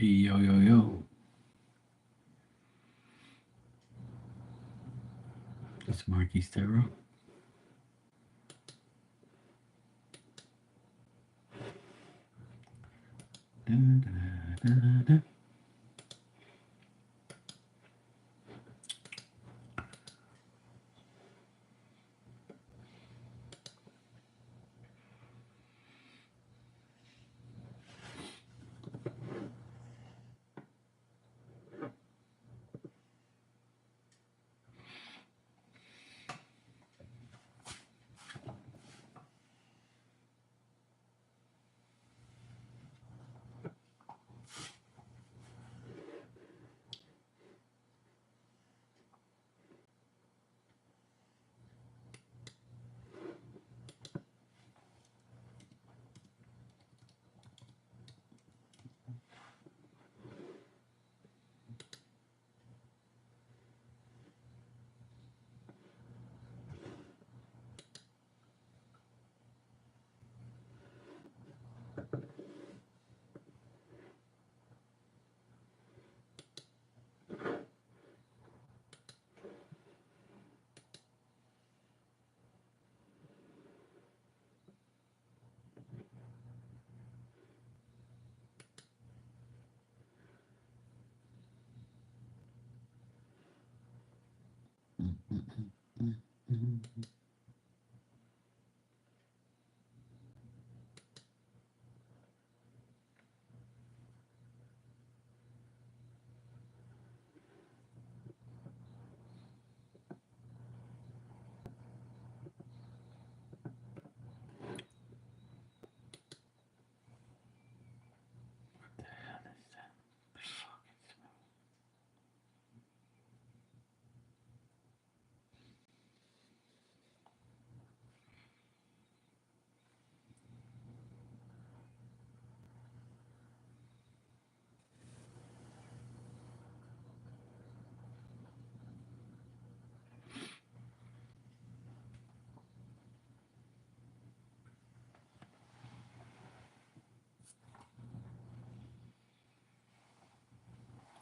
Yo, yo, yo. It's Marky Stero. Da, da, da, da.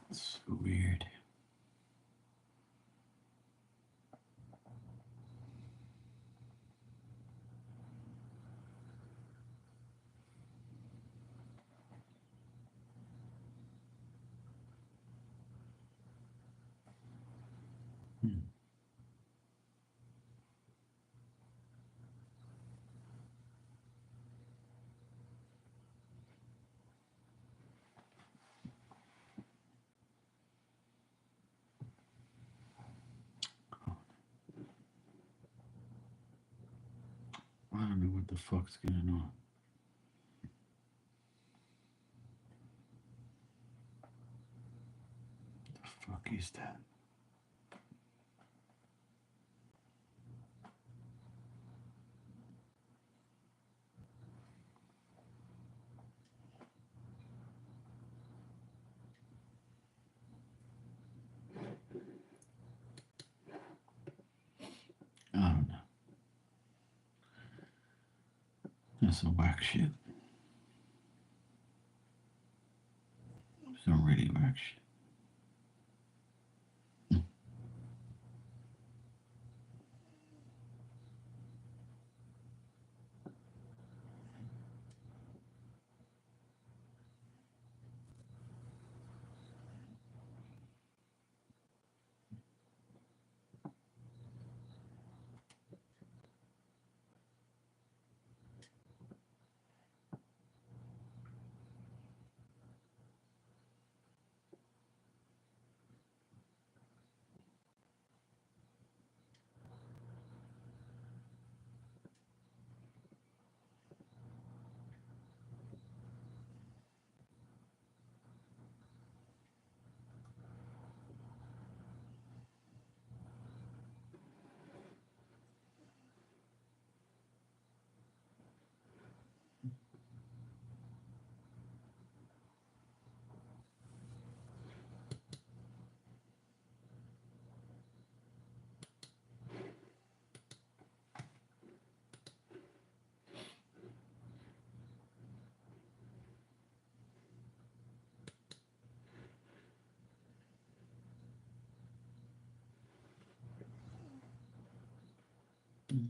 It's so weird. Hmm. I don't know what the fuck's going on. The fuck is that? I don't know. That's some whack shit. Some really whack shit. Cool.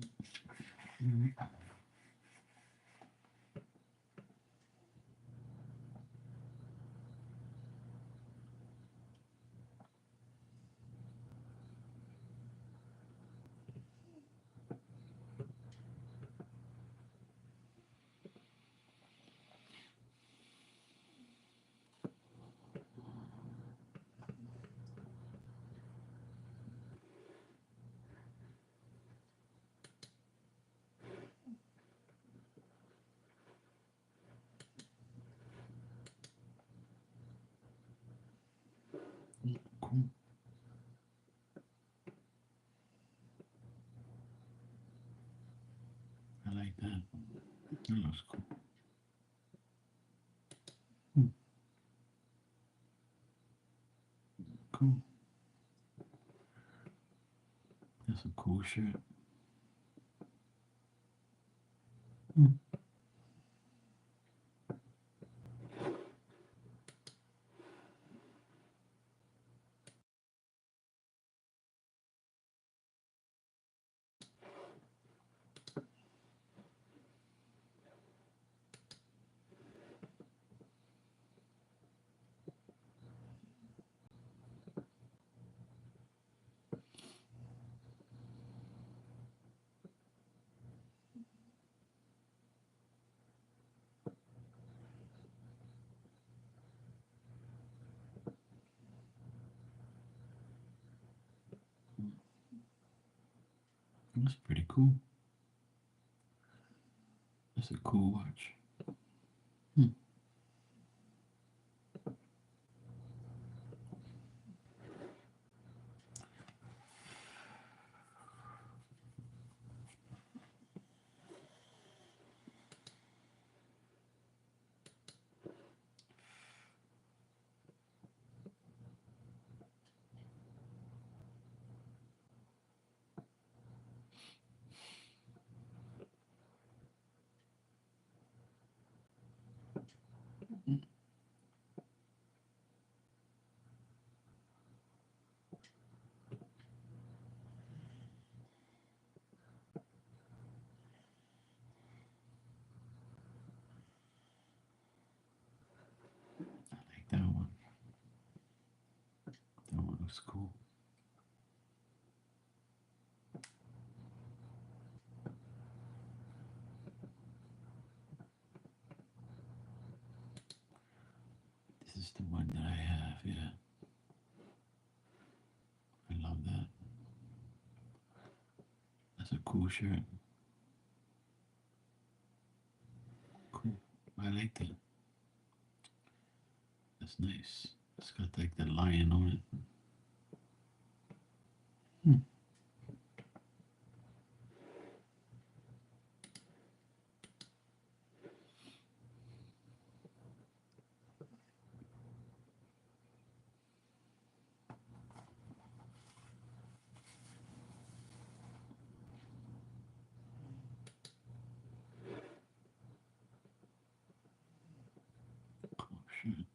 I like that. That looks cool. Cool. That's a cool shirt. That's pretty cool. That's a cool watch. I like that one. That one looks cool. This is the one that I have, yeah. I love that. That's a cool shirt. Cool. I like that. That's nice. It's got like the lion on it. Cool shirt.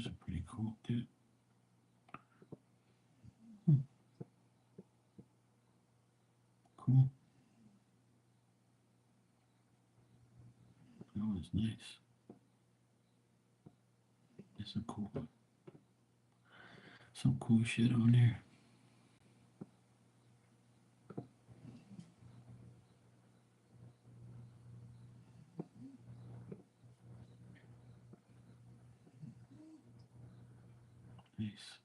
Those are pretty cool, dude. Hmm, cool. That was nice. There's some cool shit on there. Nice.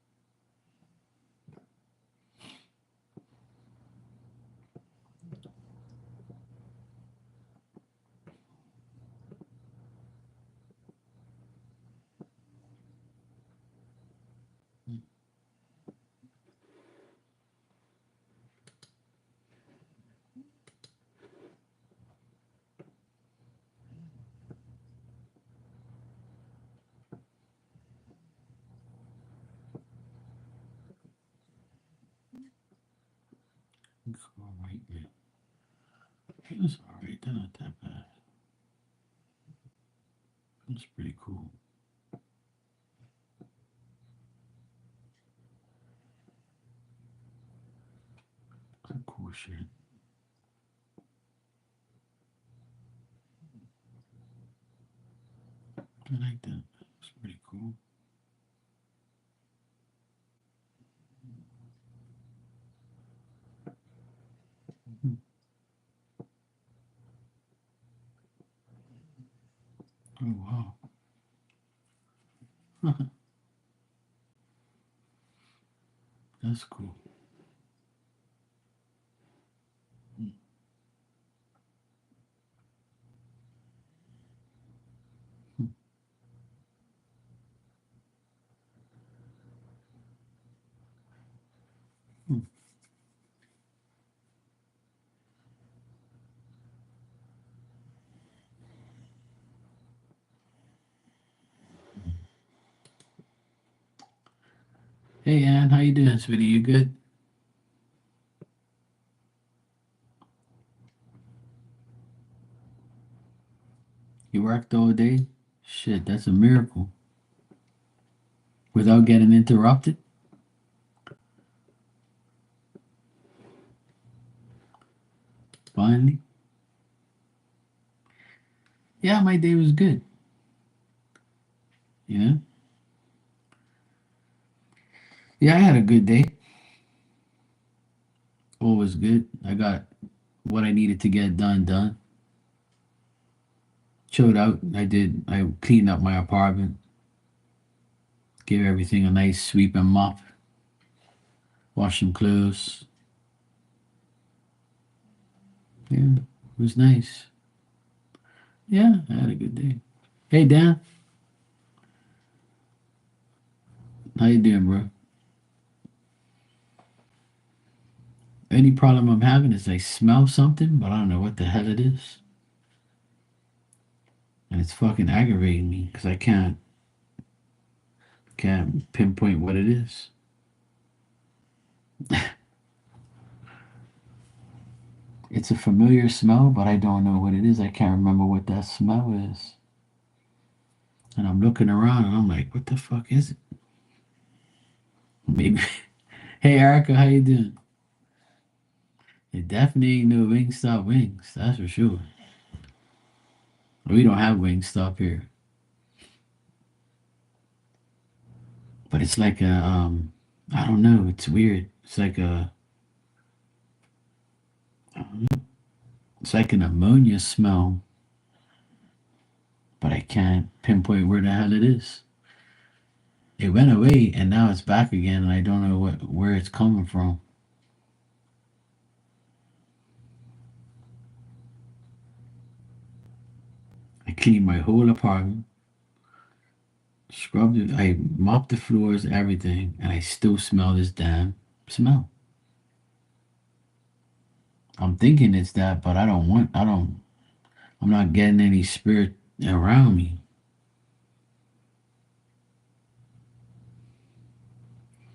Hmm. All right, man. It's all right. They're not that bad. It's pretty cool. Some cool shit. I like that. It's pretty cool. Hmm. Oh wow. That's cool. Hmm. Hmm. Hmm. Hey Ann, how you doing, sweetie? You good? You worked all day? Shit, that's a miracle. Without getting interrupted? Finally? Yeah, my day was good. You know? Yeah, I had a good day. All was good. I got what I needed to get done. Chilled out. I cleaned up my apartment, gave everything a nice sweep and mop, washed some clothes. Yeah, it was nice. Yeah, I had a good day. Hey Dan, how you doing, bro? Any problem I'm having is I smell something, but I don't know what the hell it is. And it's fucking aggravating me because I can't pinpoint what it is. It's a familiar smell, but I don't know what it is. I can't remember what that smell is. And I'm looking around and I'm like, what the fuck is it? Maybe. Hey Erica, how you doing? It definitely ain't no Wingstop wings, that's for sure. We don't have Wingstop here. But it's like a I don't know, it's weird. It's like a I don't know. It's like an ammonia smell, but I can't pinpoint where the hell it is. It went away and now it's back again and I don't know where it's coming from. I cleaned my whole apartment, scrubbed it, I mopped the floors, everything, and I still smell this damn smell. I'm thinking it's that, but I'm not getting any spirit around me.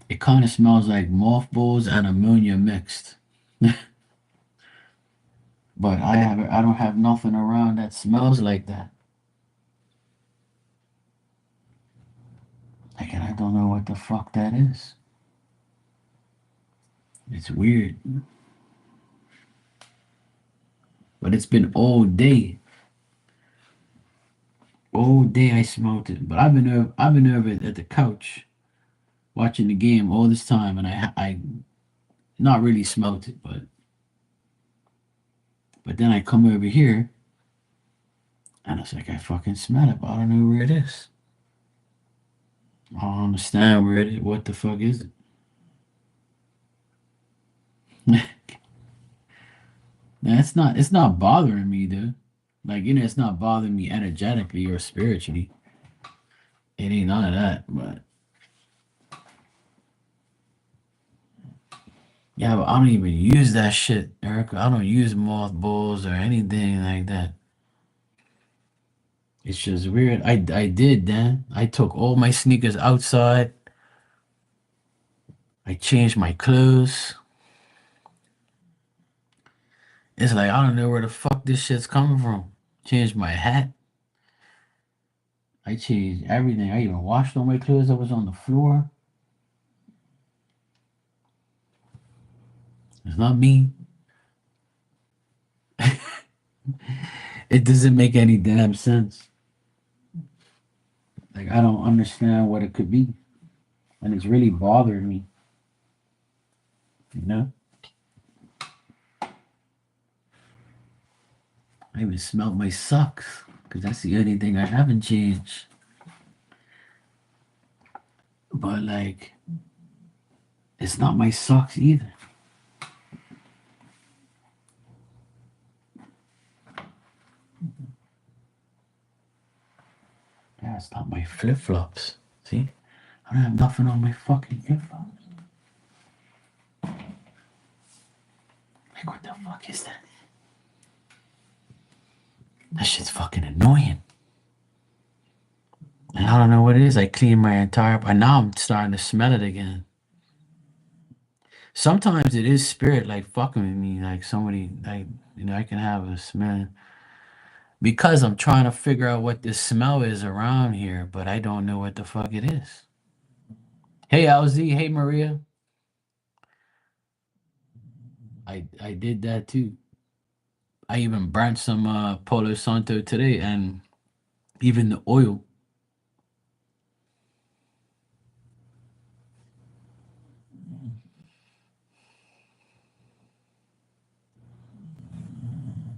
It kind of smells like mothballs and ammonia mixed. But I don't have nothing around that smells like that. Like, and I don't know what the fuck that is. It's weird. But it's been all day. All day I smelled it. But I've been over at the couch watching the game all this time, and I not really smelt it, but then I come over here, and it's like I fucking smell it, but I don't know where it is. I don't understand where it is. What the fuck is it? Now, it's not bothering me though. Like, it's not bothering me energetically or spiritually. It ain't none of that. But yeah, but I don't even use that shit, Erica. I don't use mothballs or anything like that. It's just weird. I did, Dan. I took all my sneakers outside. I changed my clothes. It's like I don't know where the fuck this shit's coming from. Changed my hat. I changed everything. I even washed all my clothes that was on the floor. It's not me. It doesn't make any damn sense. Like, I don't understand what it could be. And it's really bothering me. You know? I even smelled my socks. Because that's the only thing I haven't changed. But like, it's not my socks either. Yeah, it's not my flip flops. See? I don't have nothing on my fucking flip flops. Like, what the fuck is that? That shit's fucking annoying. And I don't know what it is. I cleaned my entire. And now I'm starting to smell it again. Sometimes it is spirit like fucking with me. Like somebody, like, I can have a smell. Because I'm trying to figure out what this smell is around here, but I don't know what the fuck it is. Hey, LZ. Hey, Maria. I did that too. I even burnt some Palo Santo today, and even the oil.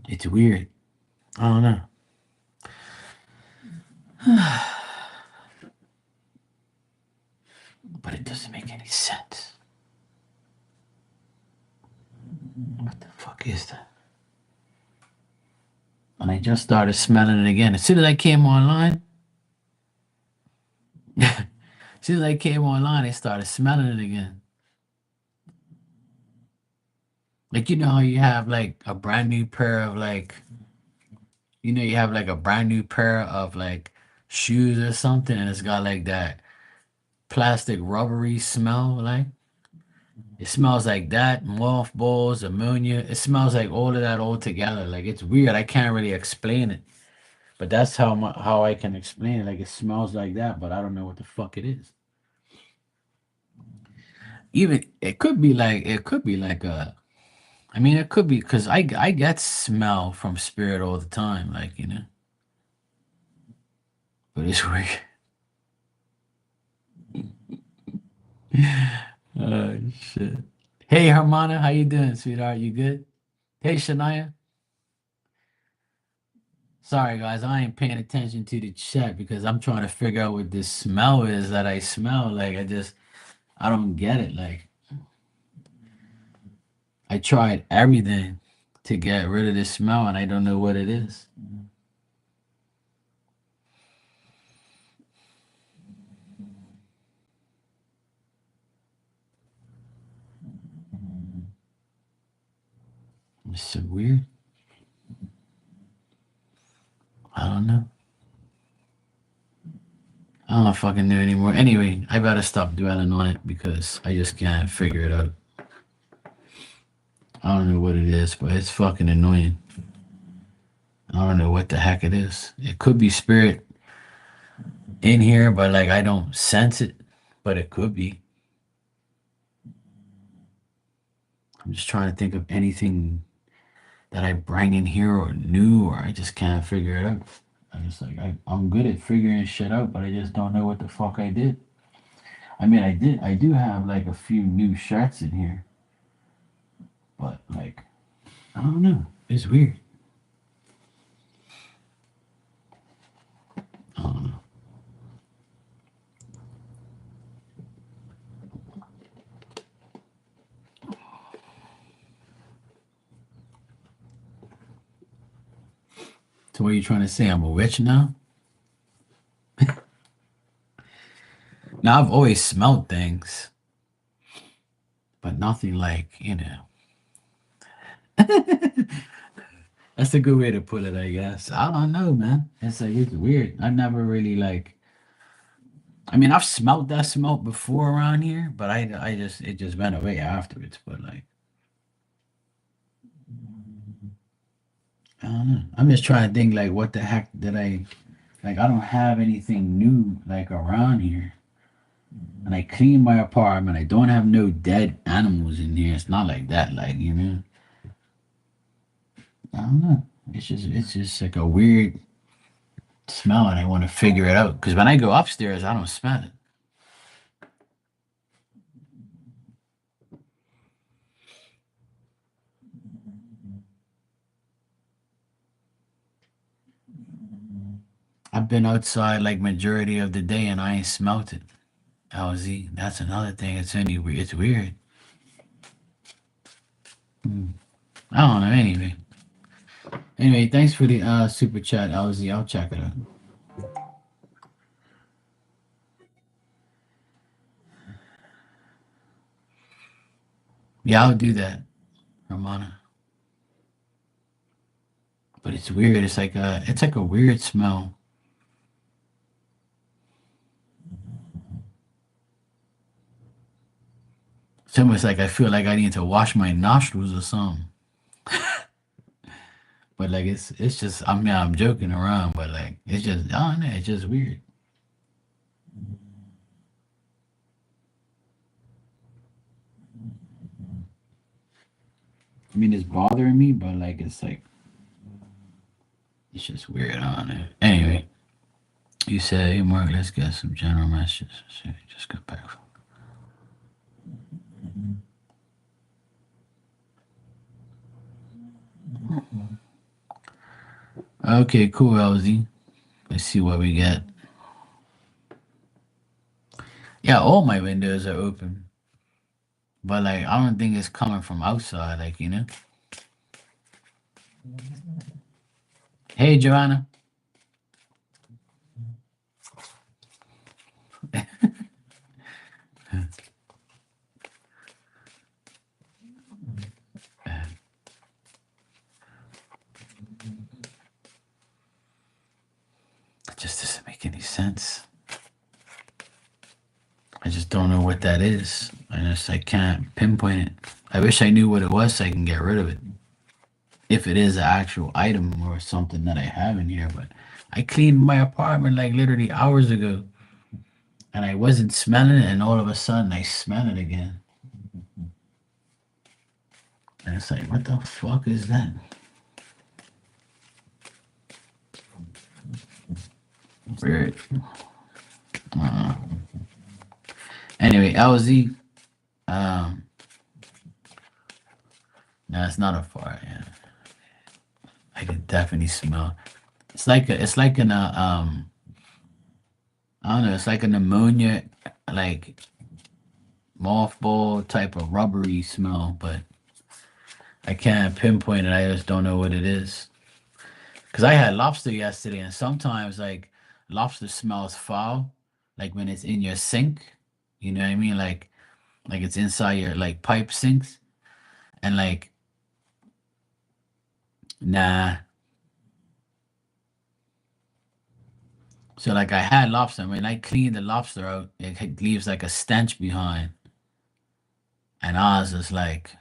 It's weird. I don't know. But it doesn't make any sense. What the fuck is that? And I just started smelling it again. As soon as I came online, as soon as I came online, I started smelling it again. Like, how you have like a brand new pair of like, you have like a brand new pair of like shoes or something, and it's got like that plastic rubbery smell. Like, it smells like that, mothballs, ammonia. It smells like all of that all together. Like, it's weird. I can't really explain it. But that's how I can explain it. Like, it smells like that, but I don't know what the fuck it is. Even it could be like a. I mean, it could be because I get smell from spirit all the time, like, But it's weird. Oh shit. Hey, Hermana, how you doing, sweetheart? You good? Hey, Shania. Sorry, guys, I ain't paying attention to the chat because I'm trying to figure out what this smell is that I smell. Like, I don't get it. Like, I tried everything to get rid of this smell, and I don't know what it is. It's so weird. I don't know. I don't fucking know anymore. Anyway, I better stop dwelling on it because I just can't figure it out. I don't know what it is, but it's fucking annoying. I don't know what the heck it is. It could be spirit in here, but like I don't sense it, but it could be. I'm just trying to think of anything that I bring in here or new, or I just can't figure it out. I just like I'm good at figuring shit out, but I just don't know what the fuck I did. I mean, I do have like a few new shirts in here, but like I don't know. It's weird. I don't know. So what are you trying to say? I'm a witch now? Now I've always smelled things, but nothing like you know. That's a good way to put it, I guess. I don't know, man. It's like it's weird. I never really like. I mean, I've smelled that smoke before around here, but I just it just went away afterwards. But like, I don't know. I'm just trying to think like, what the heck did I like? I don't have anything new like around here, and I clean my apartment. I don't have no dead animals in here. It's not like that. Like you know, I don't know. It's just like a weird smell, and I want to figure it out. Because when I go upstairs, I don't smell it. I've been outside like majority of the day, and I ain't smelt it. LZ. That's another thing. It's weird. Hmm. I don't know. Anyway, thanks for the super chat, LZ. I'll check it out. Yeah, I'll do that, Ramona. But it's weird. It's like a weird smell. It's almost like I feel like I need to wash my nostrils or something. But like it's just I mean I'm joking around, but like it's just I don't know. It's just weird. I mean it's bothering me, but like it's just weird. I don't know. Anyway. You said, hey, Mark, let's get some general messages. So we just got back from. Okay, cool, LZ. Let's see what we get. Yeah, all my windows are open. But, like, I don't think it's coming from outside, like, you know? Hey, Joanna. It just doesn't make any sense. I just don't know what that is. I can't pinpoint it. I wish I knew what it was so I can get rid of it. If it is an actual item or something that I have in here, but I cleaned my apartment like literally hours ago and I wasn't smelling it, and all of a sudden I smell it again. And it's like, what the fuck is that? Weird. Uh, anyway, LZ, um, no, it's not a fart. Yeah. I can definitely smell. It's like I don't know. It's like an ammonia, like mothball type of rubbery smell, but I can't pinpoint it. I just don't know what it is. Cause I had lobster yesterday, and sometimes like lobster smells foul, like when it's in your sink. You know what I mean? Like it's inside your like pipe sinks, and like nah. So like I had lobster. When I cleaned the lobster out, it leaves like a stench behind, and I was just like,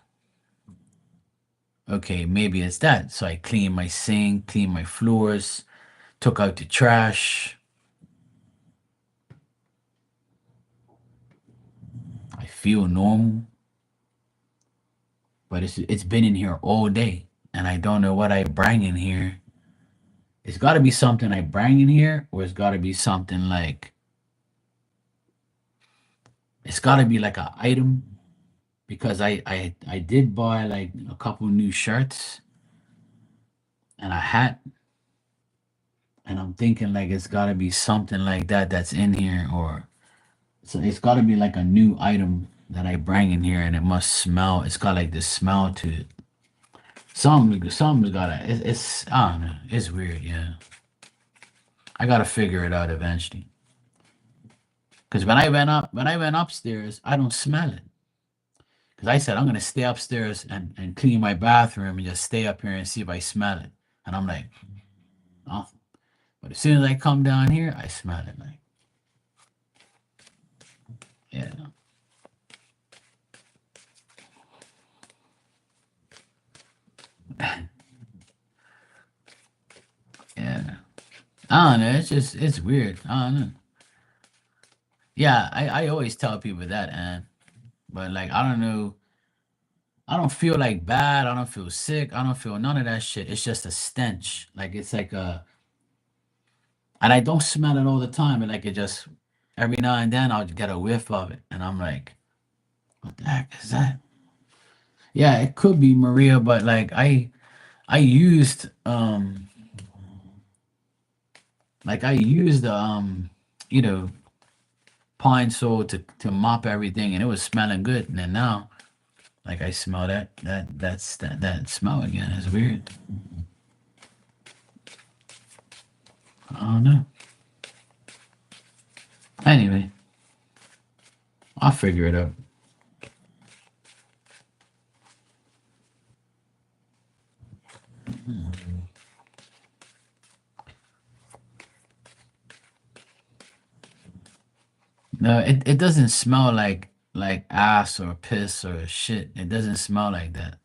okay, maybe it's that. So I cleaned my sink, cleaned my floors, took out the trash, I feel normal, but it's been in here all day, and I don't know what I bring in here. It's got to be something I bring in here, or it's got to be something like it's got to be like an item because I did buy like a couple new shirts and a hat, and I'm thinking like it's got to be something like that that's in here, or so it's got to be like a new item that I bring in here, and it must smell. It's got like this smell to it. Something's got to. It's I don't know. It's weird. Yeah, I gotta figure it out eventually. Because when I went upstairs, I don't smell it. Because I said I'm gonna stay upstairs and clean my bathroom and just stay up here and see if I smell it. And I'm like, oh. But as soon as I come down here, I smell it. Like, yeah, yeah. I don't know. It's just it's weird. I don't know. Yeah, I always tell people that, and but like I don't know. I don't feel like bad. I don't feel sick. I don't feel none of that shit. It's just a stench. Like it's like a, and I don't smell it all the time. And like it just every now and then I'll get a whiff of it, and I'm like, what the heck is that? Yeah, it could be Maria, but like I used I used you know pine sol to mop everything, and it was smelling good. And then now like I smell that smell again. It's weird. I don't know. Anyway, I'll figure it out. No, it doesn't smell like ass or piss or shit. It doesn't smell like that.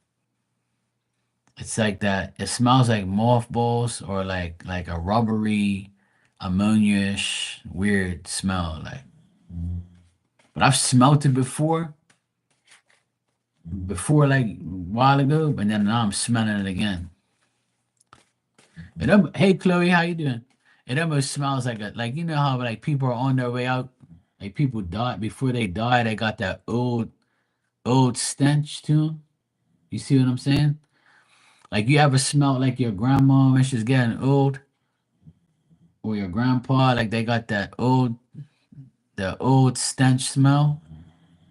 It's like that. It smells like mothballs or like a rubbery, ammonia-ish, weird smell. Like, but I've smelt it before like a while ago, but then now I'm smelling it again. Hey Chloe, how you doing? It almost smells like a like you know how like people are on their way out, like people die before they die, they got that old stench to them. You see what I'm saying? Like you ever smell like your grandma when she's getting old, or your grandpa, like they got the old stench smell.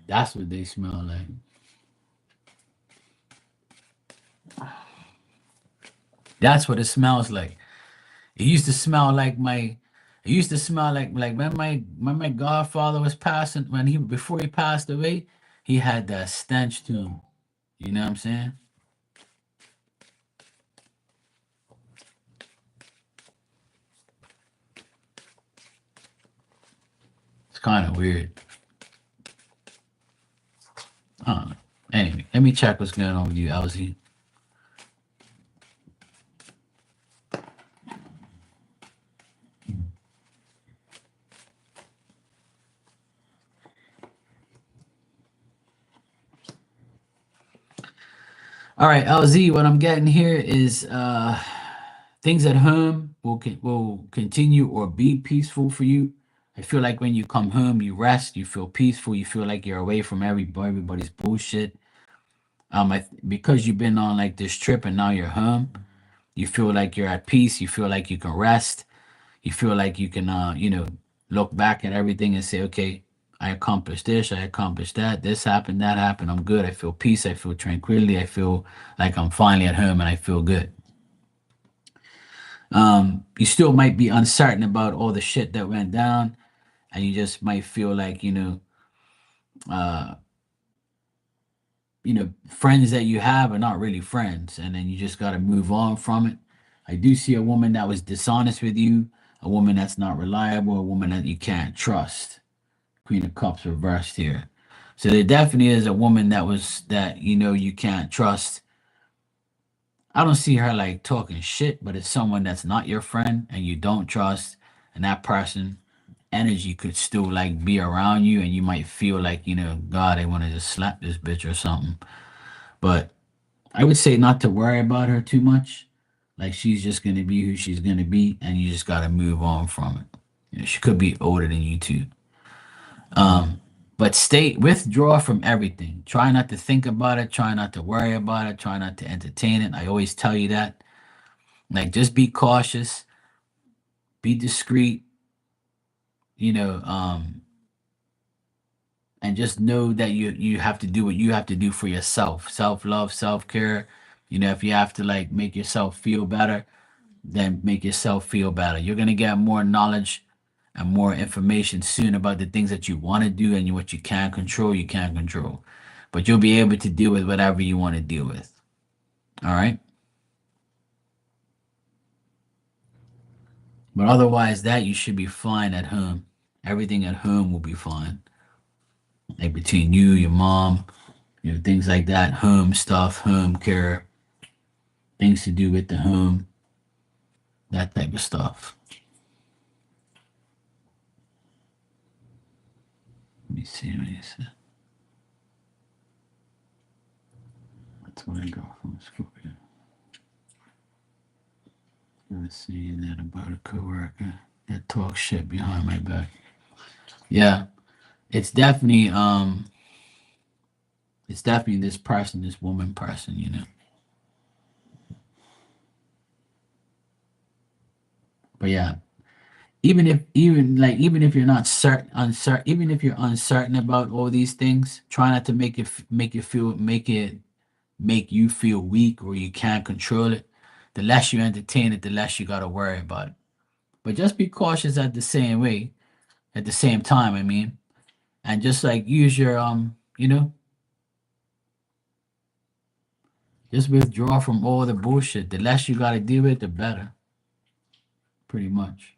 That's what they smell like. That's what it smells like. It used to smell like my. It used to smell like when my godfather was passing when he before he passed away, he had that stench to him. You know what I'm saying? It's kind of weird. I don't know. Anyway, let me check what's going on with you, LZ. All right, LZ. What I'm getting here is things at home will continue or be peaceful for you. I feel like when you come home, you rest, you feel peaceful, you feel like you're away from everybody's bullshit. Because you've been on like this trip and now you're home, you feel like you're at peace. You feel like you can rest. You feel like you can, look back at everything and say, okay, I accomplished this, I accomplished that, this happened, that happened. I'm good. I feel peace. I feel tranquility. I feel like I'm finally at home and I feel good. You still might be uncertain about all the shit that went down, and you just might feel like uh, friends that you have are not really friends, and then you just got to move on from it. I do see a woman that was dishonest with you, a woman that's not reliable, a woman that you can't trust. Queen of Cups reversed here. So there definitely is a woman that you can't trust. I don't see her like talking shit, but it's someone that's not your friend and you don't trust, and that person energy could still like be around you, and you might feel like, God, I want to just slap this bitch or something. But I would say not to worry about her too much. Like, she's just gonna be who she's gonna be, and you just gotta move on from it. She could be older than you too. But withdraw from everything. Try not to think about it. Try not to worry about it. Try not to entertain it. I always tell you that. Like, just be cautious, be discreet, you know, and just know that you have to do what you have to do for yourself. Self love, self care. If you have to like make yourself feel better, then make yourself feel better. You're gonna get more knowledge and more information soon about the things that you want to do, and what you can control, you can't control. But you'll be able to deal with whatever you want to deal with. All right. But otherwise, that you should be fine at home. Everything at home will be fine. Like between you, your mom, things like that, home stuff, home care, things to do with the home, that type of stuff. Let me see what he said. That's where I go from school. I was saying that about a coworker that talks shit behind my back. Yeah, it's definitely this person, this woman person. But yeah, even if you're not even if you're uncertain about all these things, try not to make you feel weak or you can't control it. The less you entertain it, the less you gotta worry about it. But just be cautious at the same time, I mean. And just like use your just withdraw from all the bullshit. The less you gotta deal with, the better. Pretty much.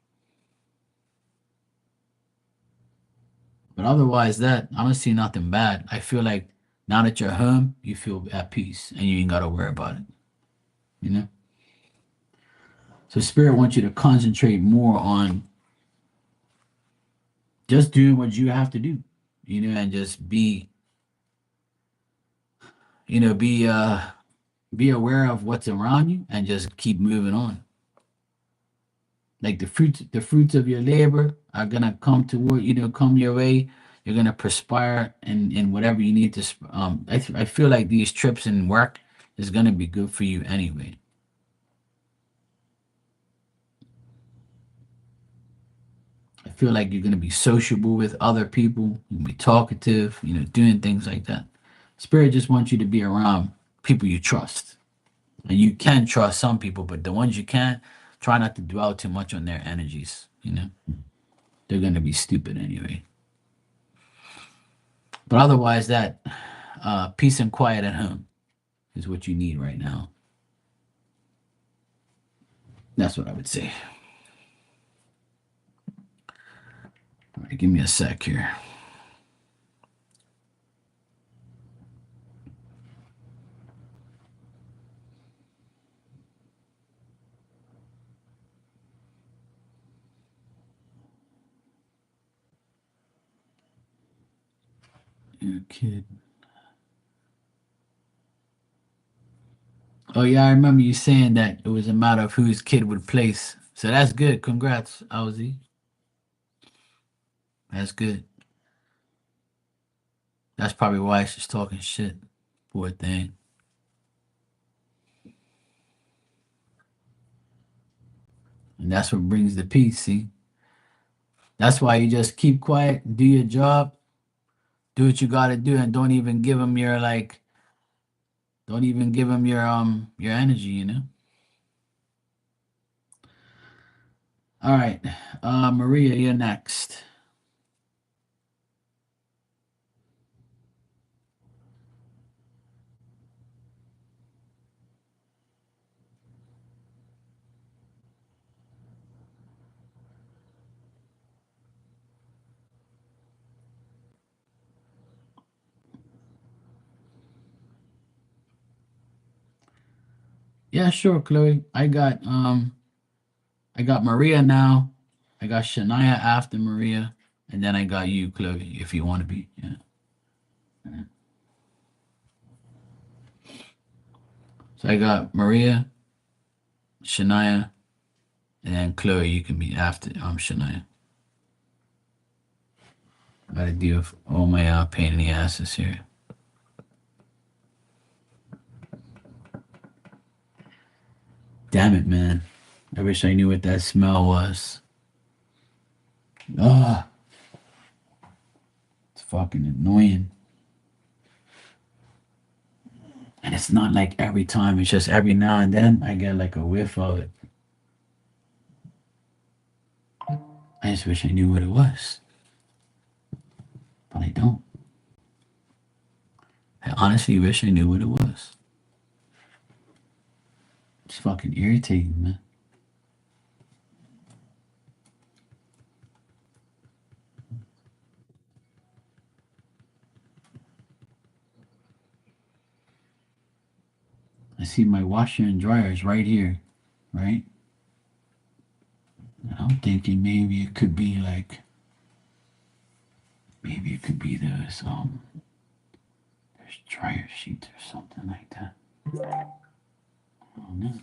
But otherwise that I don't see nothing bad. I feel like now that you're home, you feel at peace and you ain't gotta worry about it. You know? So spirit wants you to concentrate more on just doing what you have to do, and just you know, be uh be aware of what's around you and just keep moving on. Like the fruits of your labor are gonna come your way. You're gonna perspire in whatever you need to. I feel like these trips and work is gonna be good for you anyway. I feel like you're gonna be sociable with other people. You'll be talkative. Doing things like that. Spirit just wants you to be around people you trust, and you can trust some people, but the ones you can't, try not to dwell too much on their energies. They're gonna be stupid anyway. But otherwise, that peace and quiet at home is what you need right now. That's what I would say. All right, give me a sec here. Your kid. Oh yeah, I remember you saying that it was a matter of whose kid would place. So that's good. Congrats, Ozzy. That's good. That's probably why she's talking shit. Poor thing. And that's what brings the peace. See, that's why you just keep quiet, do your job, do what you got to do, and don't even give them your like. Don't even give them your energy. All right, Maria, you're next. Yeah, sure, Chloe. I got Maria now. I got Shania after Maria. And then I got you, Chloe, if you want to be. Yeah. So I got Maria, Shania, and then Chloe. You can be after Shania. I gotta deal with all my pain in the asses here. Damn it, man. I wish I knew what that smell was. Ah, it's fucking annoying. And it's not like every time, it's just every now and then I get like a whiff of it. I just wish I knew what it was. But I don't. I honestly wish I knew what it was. It's fucking irritating, man. I see my washer and dryer is right here, right? And I'm thinking maybe it could be like, maybe it could be there's dryer sheets or something like that. Oh no.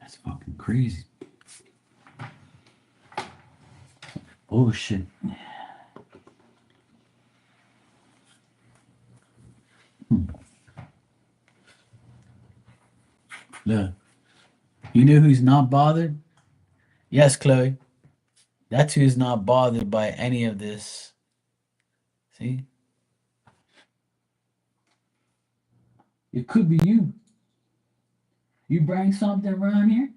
That's fucking crazy. Oh shit. Look. You know who's not bothered? Yes, Chloe. That's who's not bothered by any of this. See? It could be you. You bring something around here?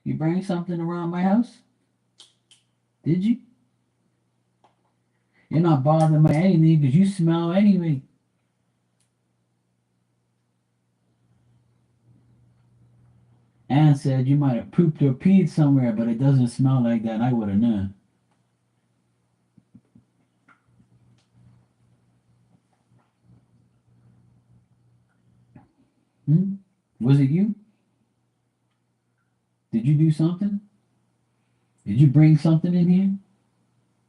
You bring something around my house? Did you? You're not bothered by anything because you smell anyway. Anne said you might have pooped or peed somewhere, but it doesn't smell like that. I would have known. Hmm? Was it you? Did you do something? Did you bring something in here?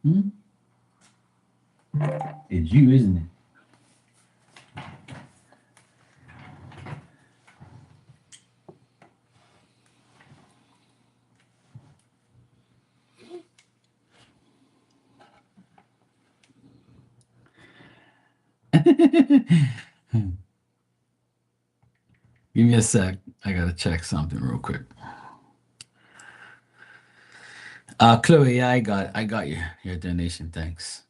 Hmm? It's you, isn't it? Give me a sec. I gotta check something real quick. Chloe, yeah, I got your donation. Thanks.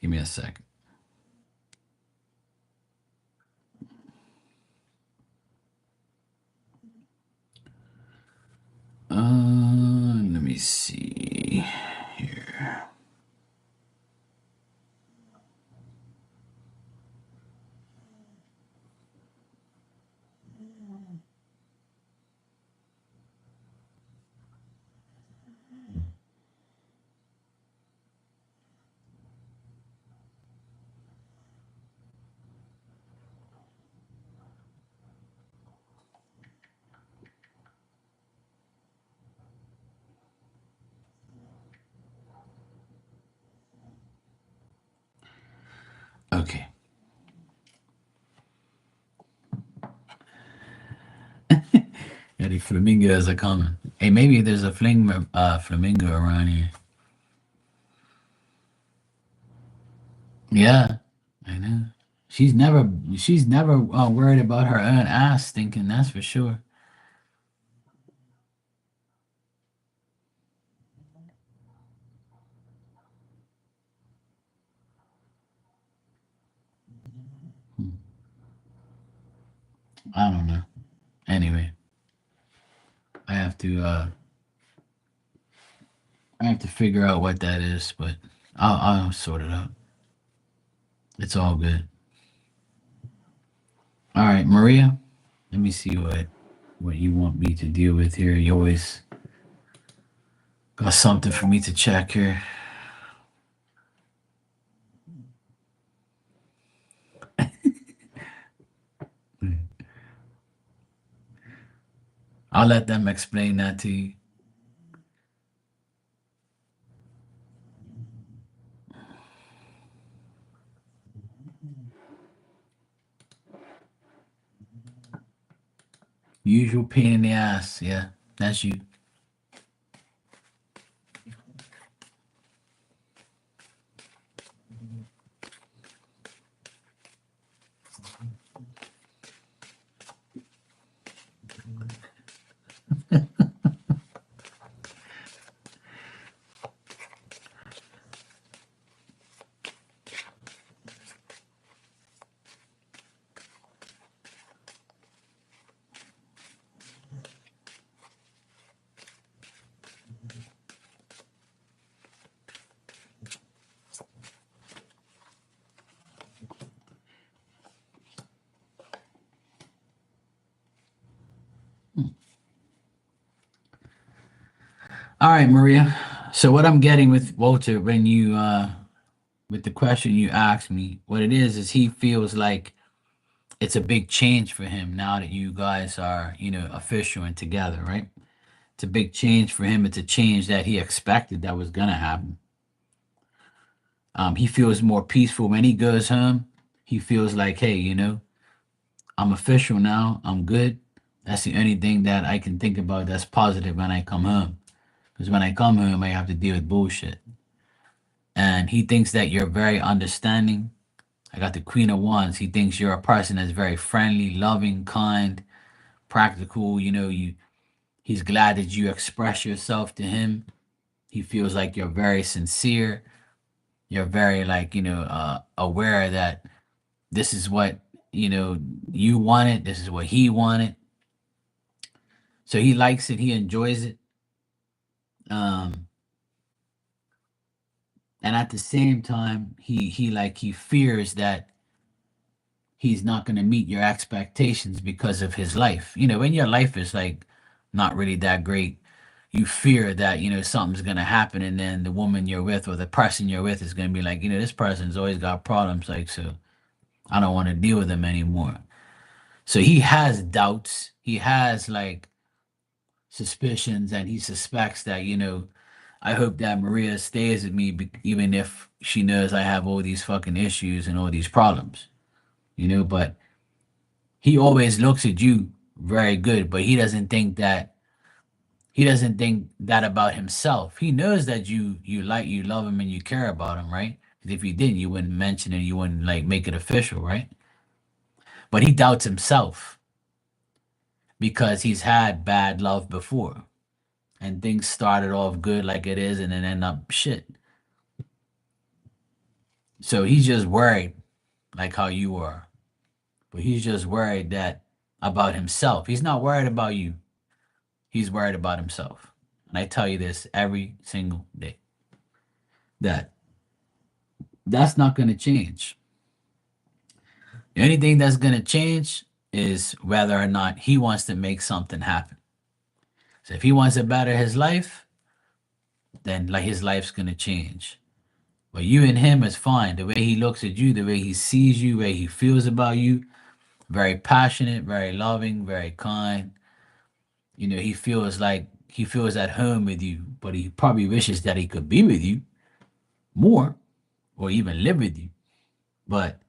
Give me a sec. Let me see here. Okay. Yeah, the flamingos are coming. Hey, maybe there's a flamingo around here. Yeah, I know. She's never worried about her own ass stinking. That's for sure. Hmm. I don't know. Anyway, I have to uh I have to figure out what that is, but I'll sort it out. It's all good. All right, Maria. Let me see what you want me to deal with here. You always got something for me to check here. I'll let them explain that to you. Usual pain in the ass. Yeah, that's you. All right, Maria. So what I'm getting with Walter when you with the question you asked me, what it is he feels like it's a big change for him now that you guys are, official and together, right? It's a big change for him. It's a change that he expected that was gonna happen. He feels more peaceful when he goes home. He feels like, hey, I'm official now. I'm good. That's the only thing that I can think about that's positive when I come home. Because when I come home, I have to deal with bullshit. And he thinks that you're very understanding. I got the Queen of Wands. He thinks you're a person that's very friendly, loving, kind, practical. He's glad that you express yourself to him. He feels like you're very sincere. You're very like, aware that this is what, you wanted. This is what he wanted. So he likes it. He enjoys it. Um, and at the same time, he fears that he's not going to meet your expectations because of his life. When your life is like not really that great, you fear that, something's going to happen and then the woman you're with or the person you're with is going to be like, this person's always got problems. Like, so I don't want to deal with them anymore. So he has doubts. He has like suspicions and he suspects that, I hope that Maria stays with me even if she knows I have all these fucking issues and all these problems, but he always looks at you very good, but he doesn't think that about himself. He knows that you love him and you care about him, right? 'Cause if you didn't, you wouldn't mention it, you wouldn't like make it official, right? But he doubts himself because he's had bad love before and things started off good like it is and then end up shit. So he's just worried like how you are. But he's just worried that about himself. He's not worried about you. He's worried about himself. And I tell you this every single day that that's not going to change. The only thing that's going to change is whether or not he wants to make something happen. So if he wants to better his life, then like his life's going to change. But you and him is fine. The way he looks at you, the way he sees you, the way he feels about you, very passionate, very loving, very kind. He feels at home with you, but he probably wishes that he could be with you more or even live with you. But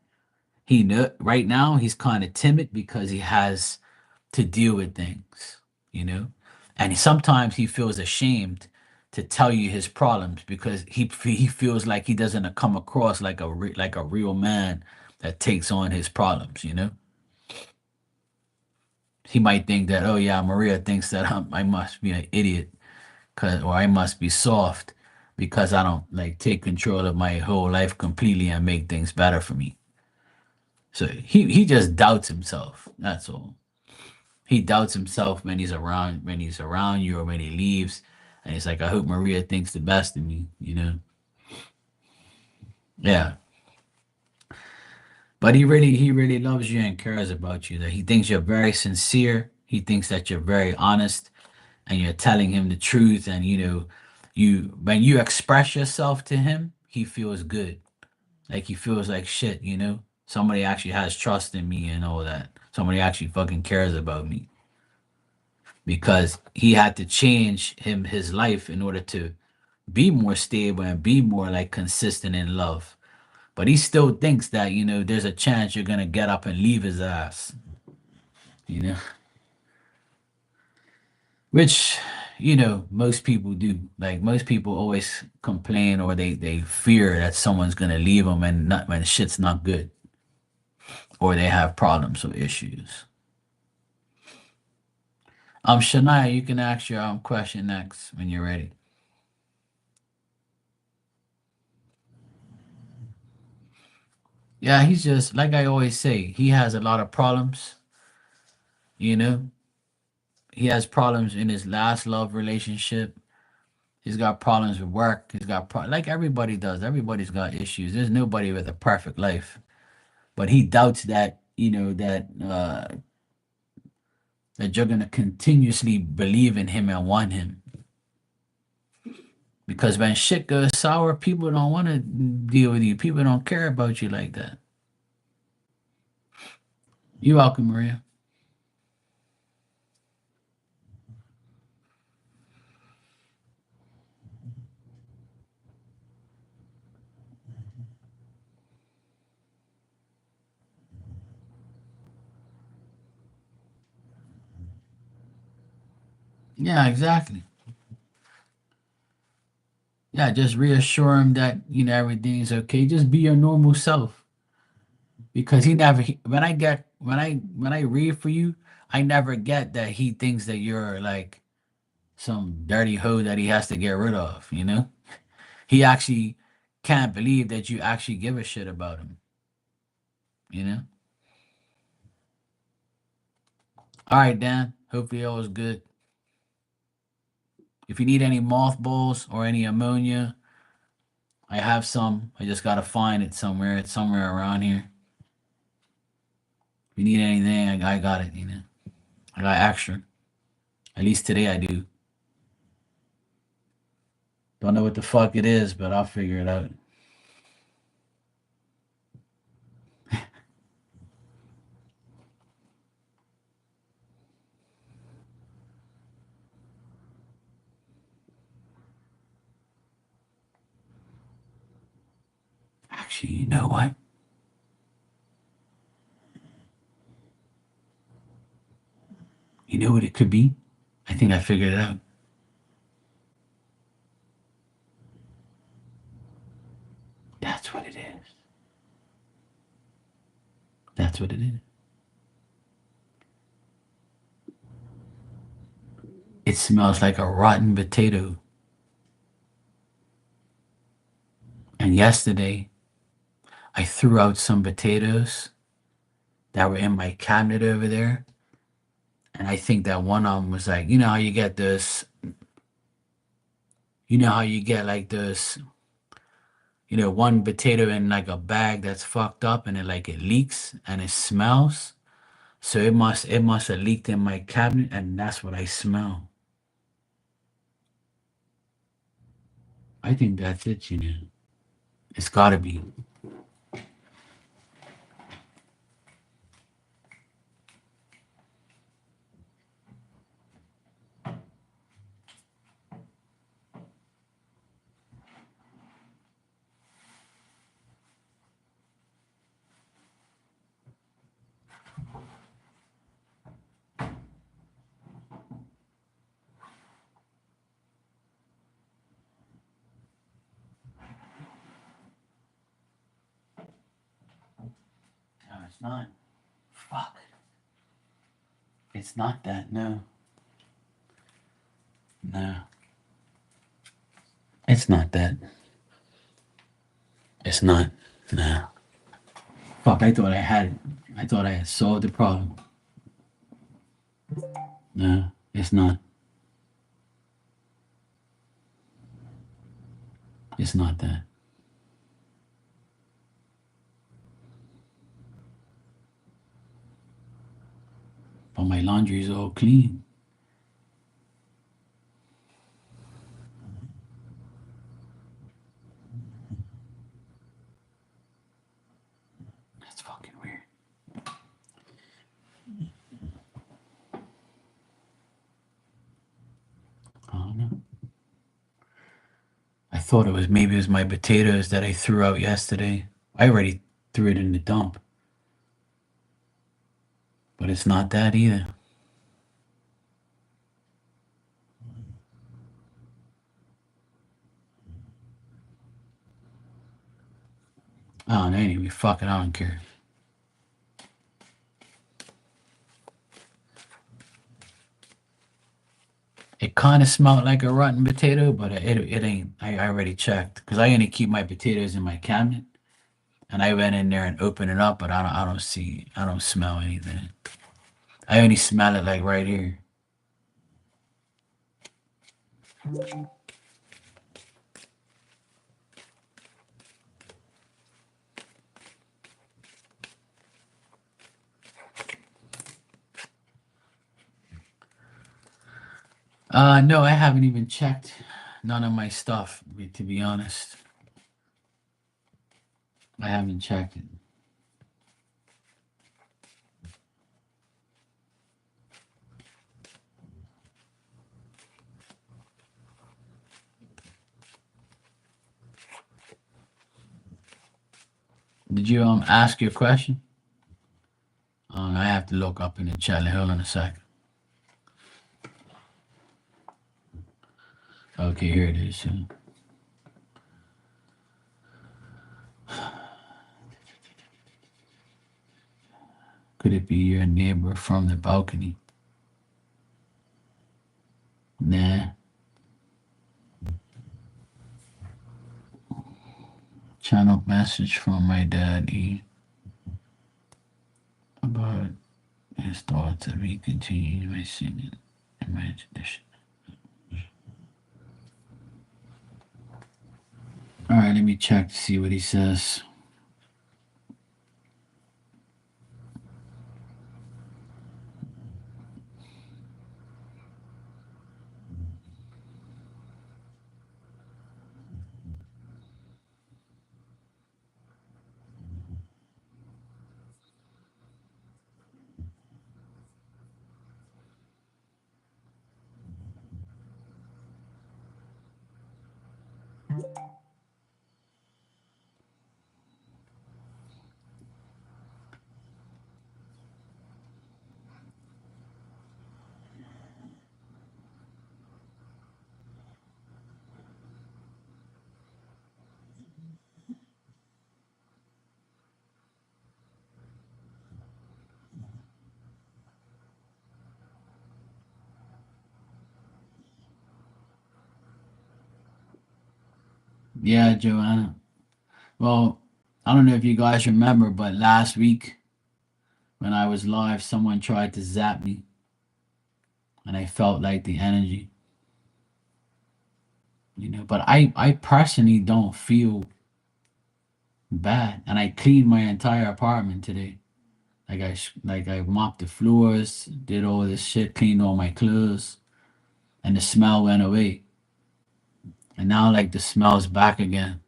he know right now he's kind of timid because he has to deal with things, you know, and sometimes he feels ashamed to tell you his problems because he feels like he doesn't come across like like a real man that takes on his problems. He might think that, oh yeah, Maria thinks that I must be an idiot or I must be soft because I don't like take control of my whole life completely and make things better for me. So he just doubts himself. That's all. He doubts himself when he's around you or when he leaves, and he's like, I hope Maria thinks the best of me. Yeah. But he really loves you and cares about you. That he thinks you're very sincere. He thinks that you're very honest and you're telling him the truth. And you when you express yourself to him, he feels good. Like he feels like shit. Somebody actually has trust in me and all that. Somebody actually fucking cares about me. because he had to change his life in order to be more stable and be more like consistent in love. But he still thinks that, there's a chance you're gonna get up and leave his ass. You know, which most people do. Like most people always complain or they fear that someone's gonna leave them and not when shit's not good or they have problems or issues. Shania, you can ask your question next when you're ready. Yeah, he's just like I always say. He has a lot of problems. You know, he has problems in his last love relationship. He's got problems with work. He's got like everybody does. Everybody's got issues. There's nobody with a perfect life. But he doubts that that you're gonna continuously believe in him and want him. Because when shit goes sour, people don't want to deal with you. People don't care about you like that. You're welcome, Maria. Yeah, exactly. Yeah, just reassure him that everything's okay. Just be your normal self. Because when I read for you, I never get that he thinks that you're like some dirty hoe that he has to get rid of. He actually can't believe that you actually give a shit about him. You know. All right, Dan. Hopefully all was good. If you need any mothballs or any ammonia, I have some. I just gotta find it somewhere. It's somewhere around here. If you need anything, I got it. I got extra. At least today I do. Don't know what the fuck it is, but I'll figure it out. Actually, you know what? You know what it could be? I think I figured it out. That's what it is. That's what it is. It smells like a rotten potato. And yesterday, I threw out some potatoes that were in my cabinet over there. And I think that one of them was like, you know how you get like this, one potato in like a bag that's fucked up and it leaks and it smells. So it must have leaked in my cabinet and that's what I smell. I think that's it. It's gotta be. No, it's not. Fuck. It's not that. No. No. It's not that. It's not. No. Fuck, I thought I had it. I thought I had solved the problem. No, it's not. It's not that. But my laundry is all clean. That's fucking weird. thought it was maybe it was my potatoes that I threw out yesterday. I already threw it in the dump, but it's not that either. Oh, anyway, fuck it, I don't care. It kind of smelled like a rotten potato, but it ain't. I already checked because I only keep my potatoes in my cabinet, and I went in there and opened it up, but I don't smell anything. I only smell it like right here. No, I haven't even checked none of my stuff. To be honest, I haven't checked it. Did you ask your question? I have to look up in the chat. Hold on a second. Okay, here it is. Could it be your neighbor from the balcony? Nah. Channel message from my daddy about his thoughts of me continuing my singing and my tradition. All right, let me check to see what he says. Yeah, Joanna. Well, I don't know if you guys remember, but last week when I was live, someone tried to zap me, and I felt like the energy, But I personally don't feel bad, and I cleaned my entire apartment today. Like I mopped the floors, did all this shit, cleaned all my clothes, and the smell went away. And now like the smell's back again.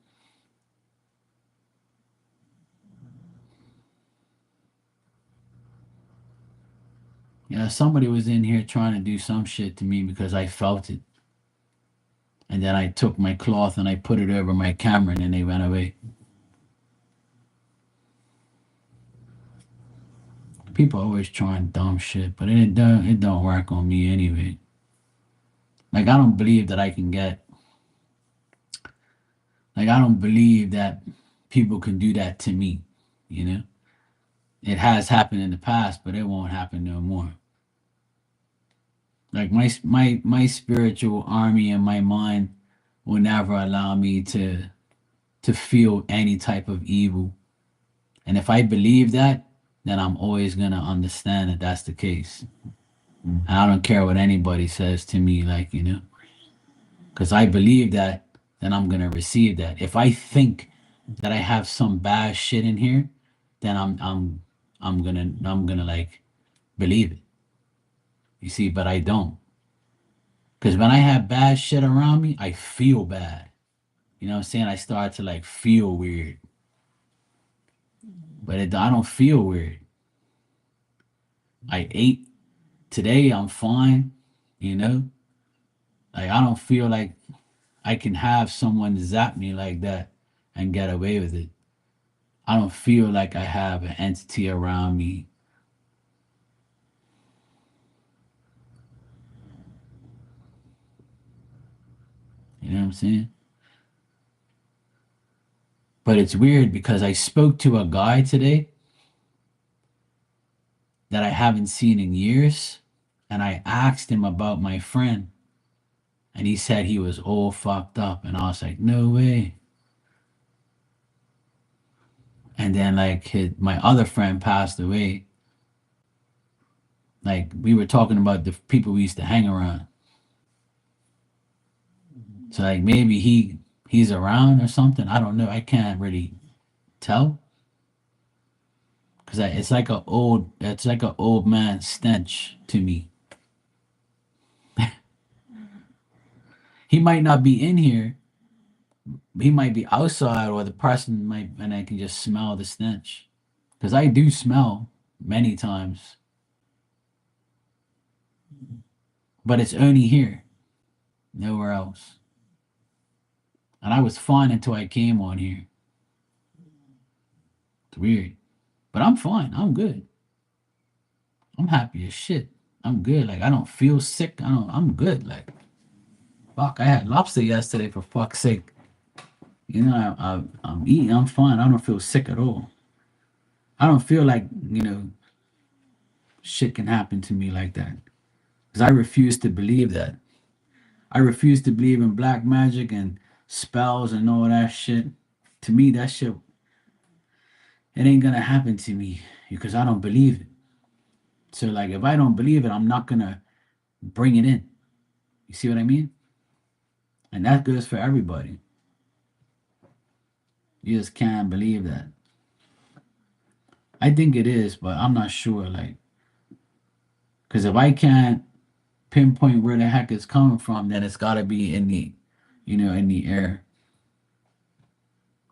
Yeah, somebody was in here trying to do some shit to me because I felt it. And then I took my cloth and I put it over my camera and then they went away. People always trying dumb shit, but it don't work on me anyway. Like I don't believe that I can get like I don't believe that people can do that to me, you know? It has happened in the past, but it won't happen no more. Like my spiritual army and my mind will never allow me to feel any type of evil. And if I believe that, then I'm always gonna understand that that's the case. And I don't care what anybody says to me, like because I believe that, then I'm gonna receive that. If I think that I have some bad shit in here, then I'm gonna like believe it. You see, but I don't. Because when I have bad shit around me, I feel bad. You know what I'm saying? I start to like feel weird. But I don't feel weird. I ate today, I'm fine, you know? Like I don't feel like I can have someone zap me like that and get away with it. I don't feel like I have an entity around me. You know what I'm saying? But it's weird because I spoke to a guy today that I haven't seen in years, and I asked him about my friend, and he said he was all fucked up, and I was like, no way. And then like my other friend passed away. Like we were talking about the people we used to hang around. So like maybe he's around or something. I don't know. I can't really tell because it's like a old man stench to me. He might not be in here. He might be outside, or the person might, and I can just smell the stench because I do smell many times, but it's only here, nowhere else. And I was fine until I came on here. It's weird, but I'm fine. I'm good. I'm happy as shit. I'm good. Like I don't feel sick. I don't. I'm good. Like fuck. I had lobster yesterday for fuck's sake. You know, I'm eating. I'm fine. I don't feel sick at all. I don't feel like shit can happen to me like that because I refuse to believe that. I refuse to believe in black magic and spells and all that shit. To me, that shit it ain't gonna happen to me because I don't believe it. So like, if I don't believe it, I'm not gonna bring it in. You see what I mean? And that goes for everybody. You just can't believe that. I think it is, but I'm not sure. Like, because if I can't pinpoint where the heck it's coming from, then it's got to be in in the air.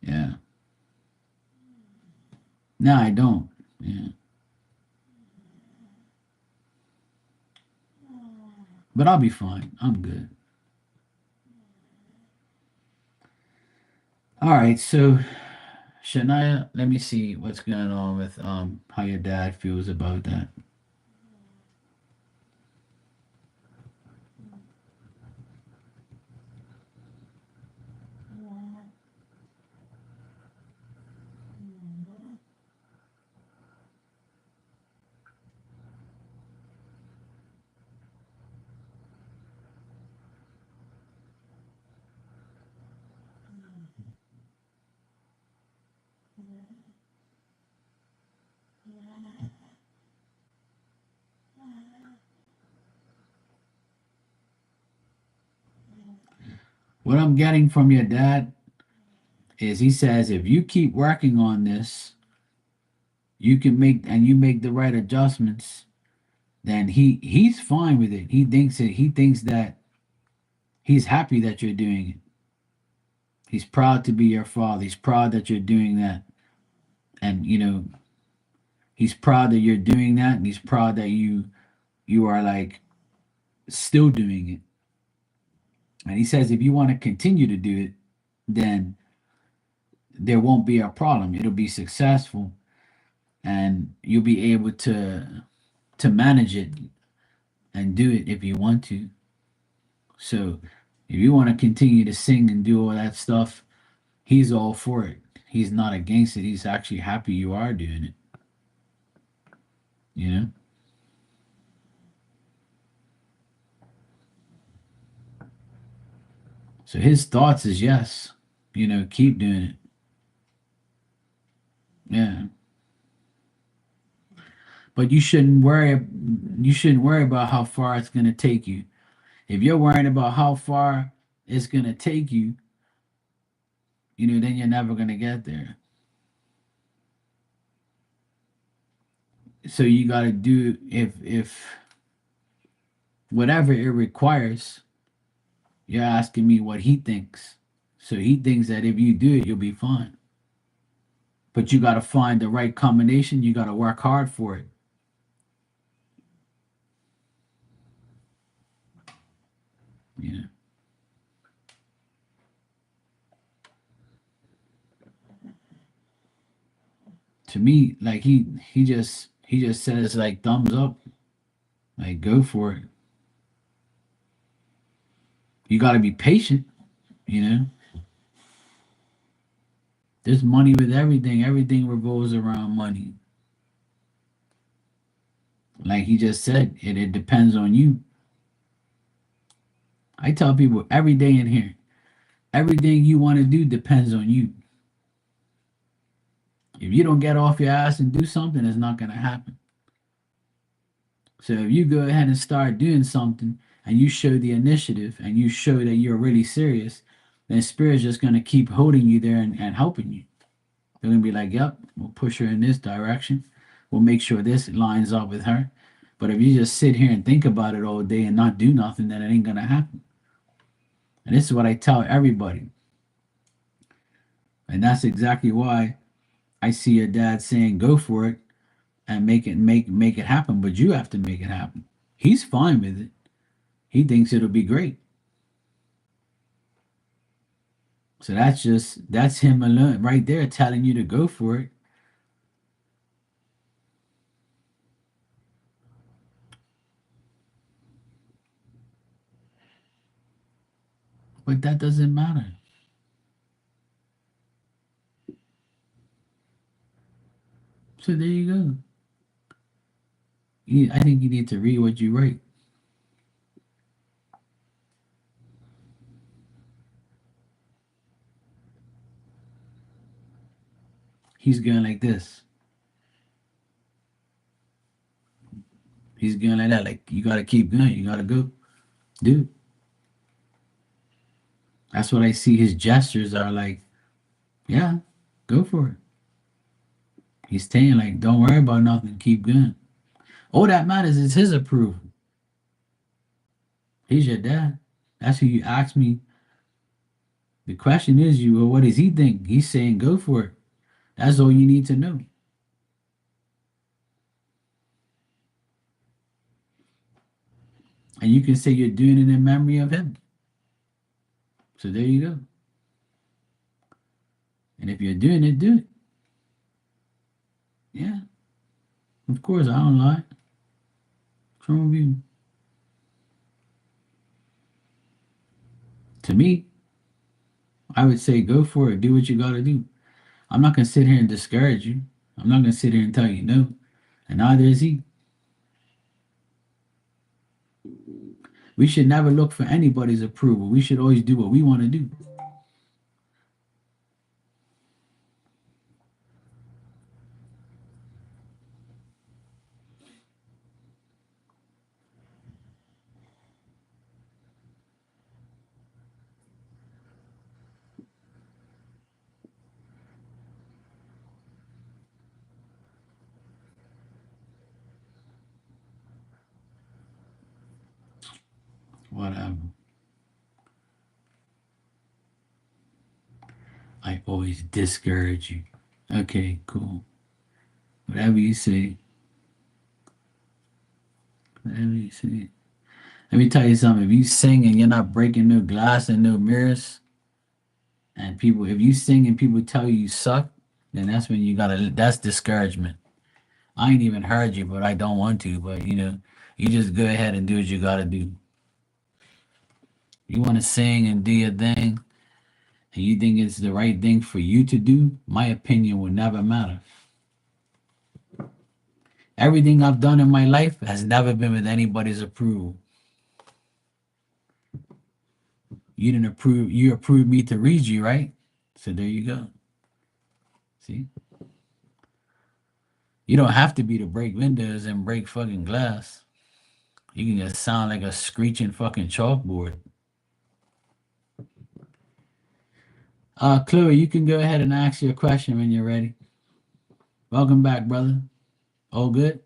Yeah. No, I don't. Yeah. But I'll be fine. I'm good. All right. So, Shania, let me see what's going on with how your dad feels about that. What I'm getting from your dad is he says if you keep working on this, you make the right adjustments, then he's fine with it. He thinks that he's happy that you're doing it. He's proud to be your father. He's proud that you're doing that. And he's proud that you're doing that and he's proud that you are like still doing it. And he says if you want to continue to do it, then there won't be a problem. It'll be successful and you'll be able to manage it and do it if you want to. So if you want to continue to sing and do all that stuff, he's all for it. He's not against it. He's actually happy you are doing it. You know. So his thoughts is yes. Keep doing it. Yeah. But you shouldn't worry. You shouldn't worry about how far it's gonna take you. If you're worrying about how far it's gonna take you, then you're never gonna get there. So you gotta do if whatever it requires. You're asking me what he thinks. So he thinks that if you do it, you'll be fine. But you gotta find the right combination. You gotta work hard for it. Yeah. To me, like he just says like thumbs up, like go for it. You got to be patient, you know. There's money with everything. Everything revolves around money. Like he just said, it depends on you. I tell people every day in here, everything you want to do depends on you. If you don't get off your ass and do something, it's not going to happen. So if you go ahead and start doing something and you show the initiative and you show that you're really serious, then Spirit's just going to keep holding you there and helping you. They're going to be like, yep, we'll push her in this direction. We'll make sure this lines up with her. But if you just sit here and think about it all day and not do nothing, then it ain't going to happen. And this is what I tell everybody. And that's exactly why I see your dad saying, go for it and make it happen. But you have to make it happen. He's fine with it. He thinks it'll be great. So that's him alone right there telling you to go for it. But that doesn't matter. So there you go. I think you need to read what you write. He's going like this. He's going like that. Like you gotta keep going. You gotta go. Dude. That's what I see his gestures are like, yeah, go for it. He's saying like, don't worry about nothing, keep going. All that matters is his approval. He's your dad. That's who you ask me. The question is you, well, what does he think? He's saying go for it. That's all you need to know. And you can say you're doing it in memory of him. So there you go. And if you're doing it, do it. Yeah, of course, I don't lie. What's wrong with you? To me, I would say go for it. Do what you gotta do. I'm not gonna sit here and discourage you. I'm not gonna sit here and tell you no. And neither is he. We should never look for anybody's approval. We should always do what we want to do. Whatever. I always discourage you. Okay, cool. Whatever you say. Whatever you say. Let me tell you something. If you sing and you're not breaking no glass and no mirrors, and people, if you sing and people tell you suck, then that's when you gotta, that's discouragement. I ain't even heard you, but I don't want to. But you just go ahead and do what you gotta do. You want to sing and do your thing, and you think it's the right thing for you to do, my opinion will never matter. Everything I've done in my life has never been with anybody's approval. You approved me to read you, right? So there you go. See? You don't have to be to break windows and break fucking glass. You can just sound like a screeching fucking chalkboard. Chloe, you can go ahead and ask your question when you're ready. Welcome back, brother. All good?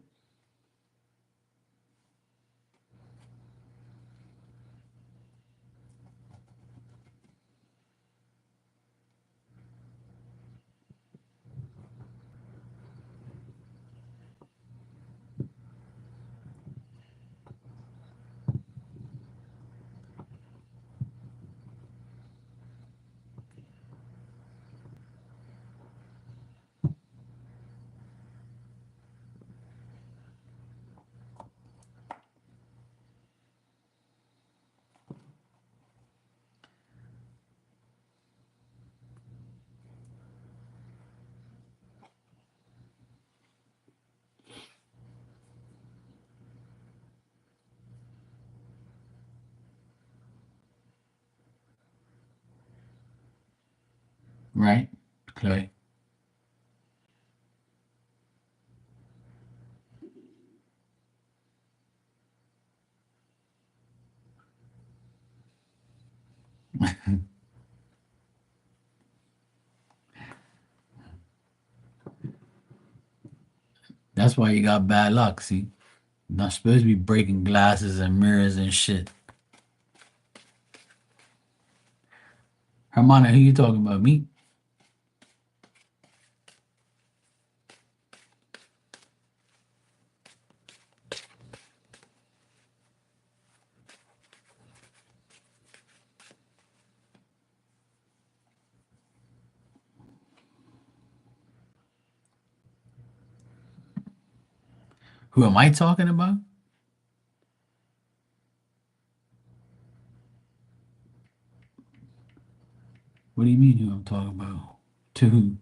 Right, Chloe? That's why you got bad luck. See, you're not supposed to be breaking glasses and mirrors and shit. Hermana, who you talking about? Me? Who am I talking about? What do you mean who I'm talking about? To who?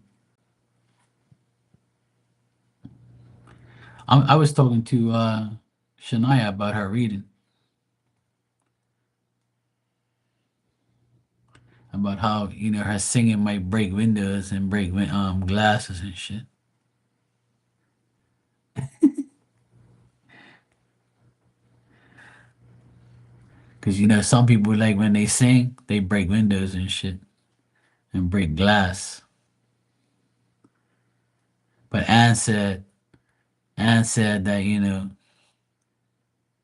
I was talking to Shania about her reading, about how her singing might break windows and break glasses and shit. Cause some people like when they sing, they break windows and shit and break glass. But Ann said that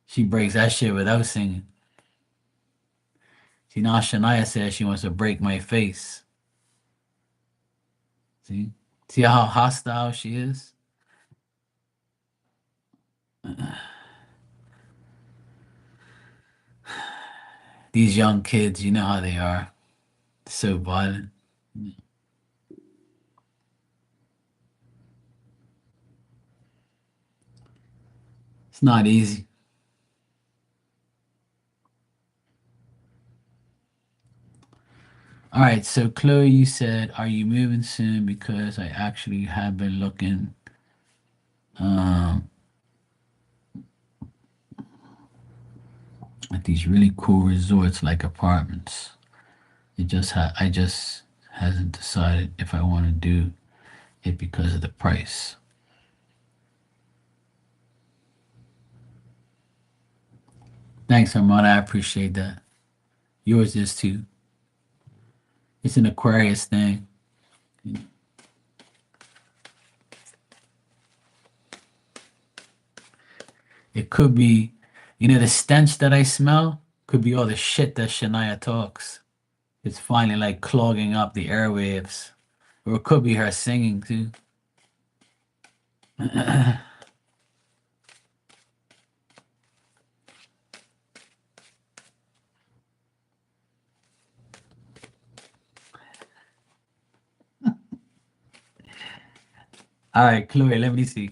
she breaks that shit without singing. See, now Shania says she wants to break my face. See how hostile she is. These young kids, you know how they are, so violent. It's not easy. All right, so Chloe, you said, are you moving soon? Because I actually have been looking um, at these really cool resorts like apartments. I just hasn't decided if I want to do it because of the price. Thanks, Armand. I appreciate that. Yours is too. It's an Aquarius thing. It could be, the stench that I smell could be all the shit that Shania talks. It's finally like clogging up the airwaves. Or it could be her singing too. All right, Chloe, let me see.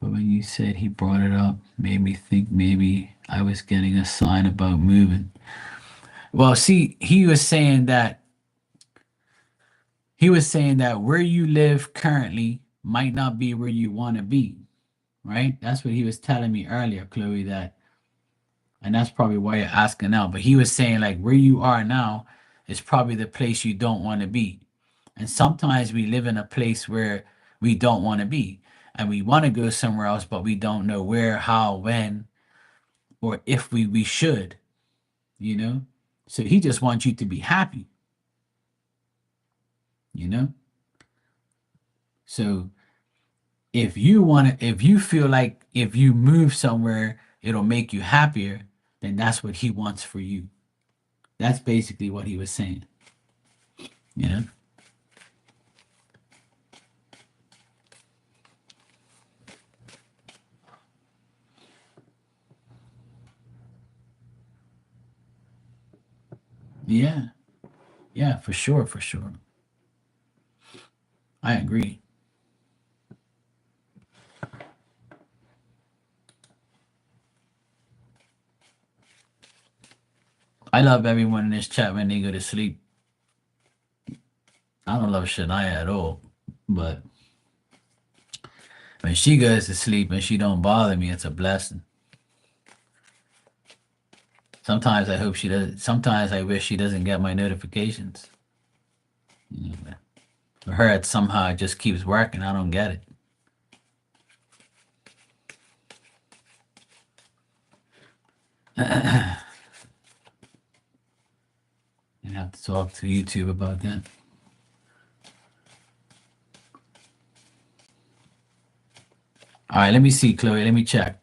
But when you said he brought it up, made me think maybe I was getting a sign about moving. Well, see, he was saying that where you live currently might not be where you want to be, right? That's what he was telling me earlier, Chloe, and that's probably why you're asking now. But he was saying like where you are now is probably the place you don't want to be. And sometimes we live in a place where we don't want to be and we want to go somewhere else, but we don't know where, how, when, or if we should, you know? So he just wants you to be happy, you know? So if you feel like if you move somewhere, it'll make you happier, then that's what he wants for you. That's basically what he was saying, you know? Yeah. Yeah, for sure, for sure. I agree. I love everyone in this chat when they go to sleep. I don't love Shania at all, but when she goes to sleep and she don't bother me, it's a blessing. Sometimes I hope she does. Sometimes I wish she doesn't get my notifications. You know, for her, it somehow just keeps working. I don't get it. I have to talk to YouTube about that. All right, let me see, Chloe. Let me check.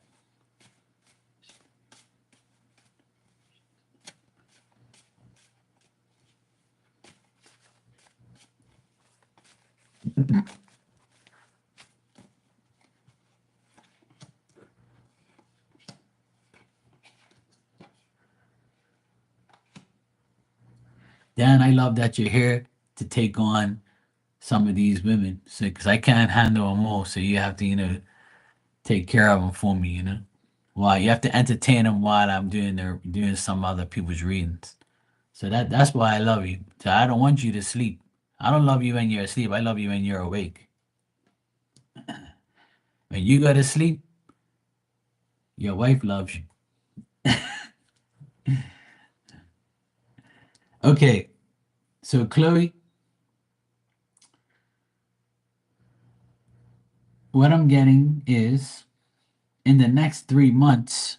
Dan, I love that you're here to take on some of these women. So, because I can't handle them all, so you have to, take care of them for me. While you have to entertain them while I'm doing some other people's readings. So that's why I love you. So I don't want you to sleep. I don't love you when you're asleep. I love you when you're awake. When you go to sleep, your wife loves you. Okay, so Chloe, what I'm getting is in the next 3 months,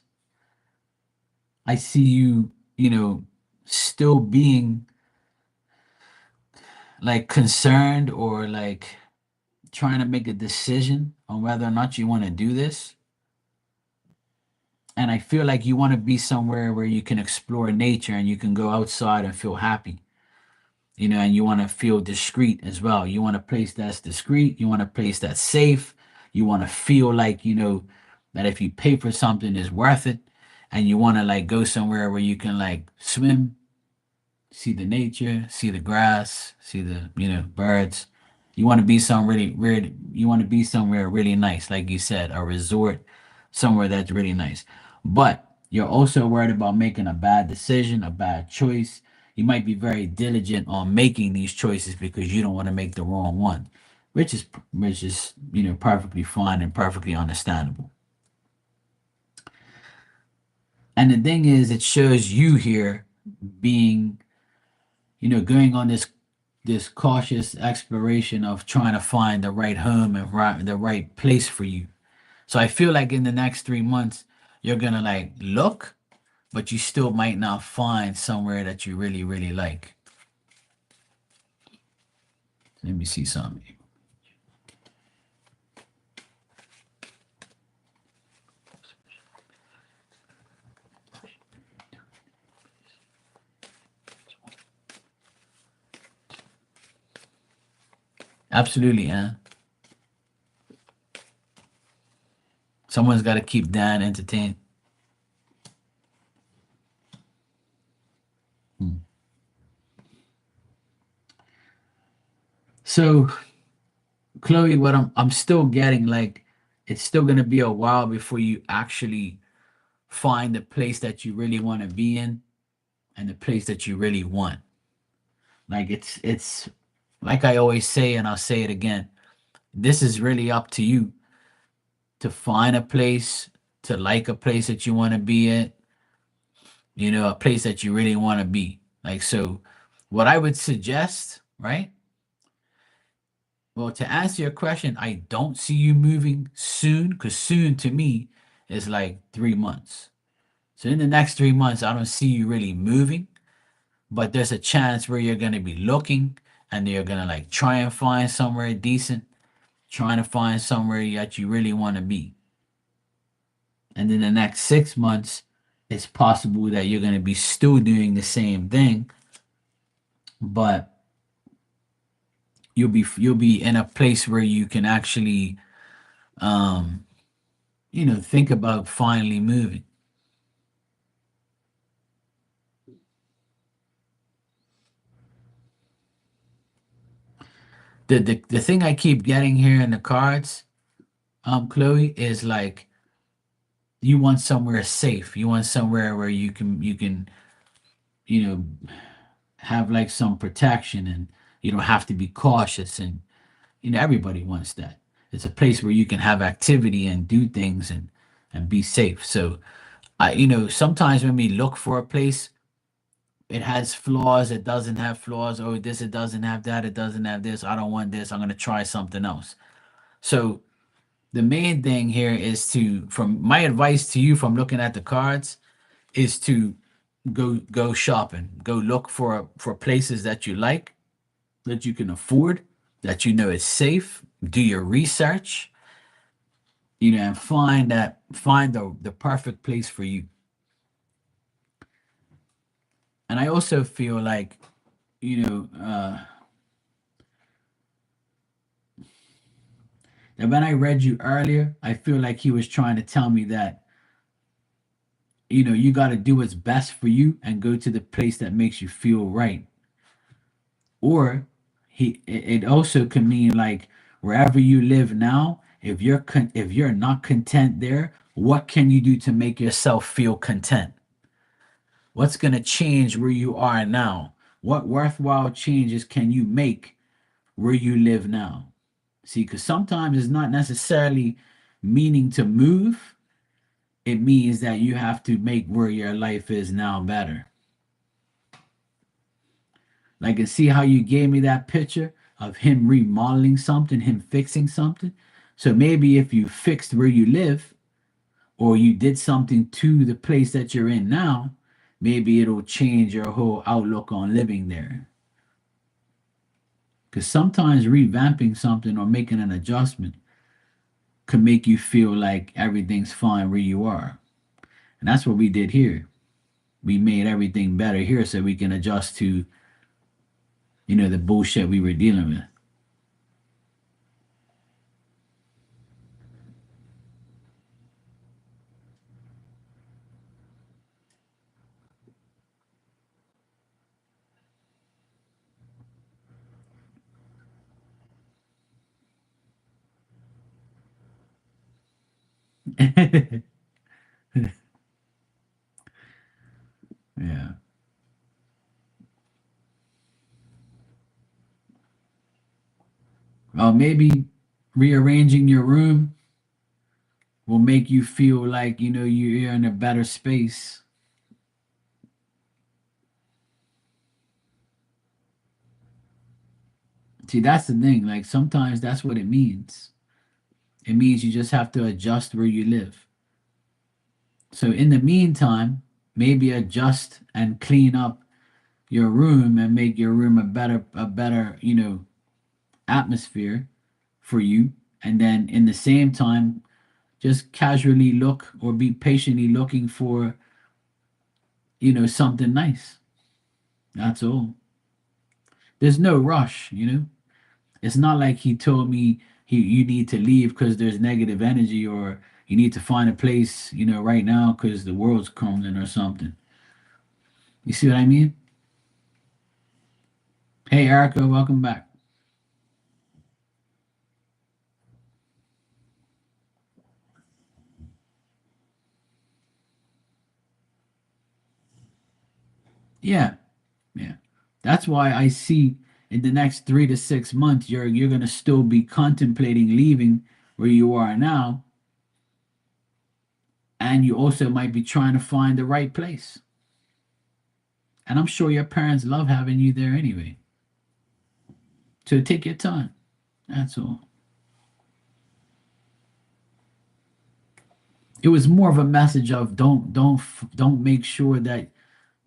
I see you, still being like concerned or like trying to make a decision on whether or not you want to do this. And I feel like you want to be somewhere where you can explore nature and you can go outside and feel happy, and you want to feel discreet as well. You want a place that's discreet, you want a place that's safe, you want to feel like, that if you pay for something is worth it, and you want to like go somewhere where you can like swim, see the nature, see the grass, see the, birds. You want to be somewhere you want to be somewhere really nice, like you said, a resort, somewhere that's really nice. But you're also worried about making a bad decision, a bad choice. You might be very diligent on making these choices because you don't want to make the wrong one, which is, perfectly fine and perfectly understandable. And the thing is, it shows you here being, going on this cautious exploration of trying to find the right home and the right place for you. So I feel like in the next 3 months, you're gonna like look, but you still might not find somewhere that you really, really like. Let me see something. Absolutely, Anne. Someone's got to keep Dan entertained. Hmm. So, Chloe, what I'm still getting like, it's still gonna be a while before you actually find the place that you really want to be in and the place that you really want. Like it's like I always say, and I'll say it again. This is really up to you to find a place, to like a place that you want to be in, a place that you really want to be. Like so, what I would suggest, right? Well, to answer your question, I don't see you moving soon, because soon to me is like 3 months. So in the next 3 months, I don't see you really moving, but there's a chance where you're gonna be looking and you're gonna like try and find somewhere decent, trying to find somewhere that you really want to be. And in the next 6 months, it's possible that you're gonna be still doing the same thing, but you'll be in a place where you can actually um think about finally moving. The thing I keep getting here in the cards, Chloe, is like you want somewhere safe. You want somewhere where you can you know, have like some protection, and you don't have to be cautious, and everybody wants that. It's a place where you can have activity and do things and be safe. So sometimes when we look for a place, it has flaws, it doesn't have flaws, oh this, it doesn't have that, it doesn't have this, I don't want this, I'm going to try something else. So the main thing here is to, from my advice to you from looking at the cards, is to go shopping, go look for places that you like, that you can afford, that is safe. Do your research, and find the perfect place for you. And I also feel like, you know, uh, that when I read you earlier, I feel like he was trying to tell me that, you got to do what's best for you and go to the place that makes you feel right. Or it also can mean like, wherever you live now, if you're not content there, what can you do to make yourself feel content? What's going to change where you are now? What worthwhile changes can you make where you live now? See, because sometimes it's not necessarily meaning to move, it means that you have to make where your life is now better. Like, and see how you gave me that picture of him remodeling something, him fixing something. So maybe if you fixed where you live, or you did something to the place that you're in now, maybe it'll change your whole outlook on living there. Because sometimes revamping something or making an adjustment could make you feel like everything's fine where you are. And that's what we did here. We made everything better here so we can adjust to, the bullshit we were dealing with. Yeah. Well, maybe rearranging your room will make you feel like, you're in a better space. See, that's the thing. Like, sometimes that's what it means. It means you just have to adjust where you live. So in the meantime, maybe adjust and clean up your room and make your room a better, atmosphere for you. And then in the same time, just casually look or be patiently looking for, something nice. That's all. There's no rush. It's not like he told me you need to leave because there's negative energy, or you need to find a place, right now because the world's crumbling or something. You see what I mean? Hey, Erica, welcome back. Yeah, yeah. That's why I see in the next 3 to 6 months, you're gonna still be contemplating leaving where you are now, and you also might be trying to find the right place. And I'm sure your parents love having you there anyway. So take your time. That's all. It was more of a message of don't make sure that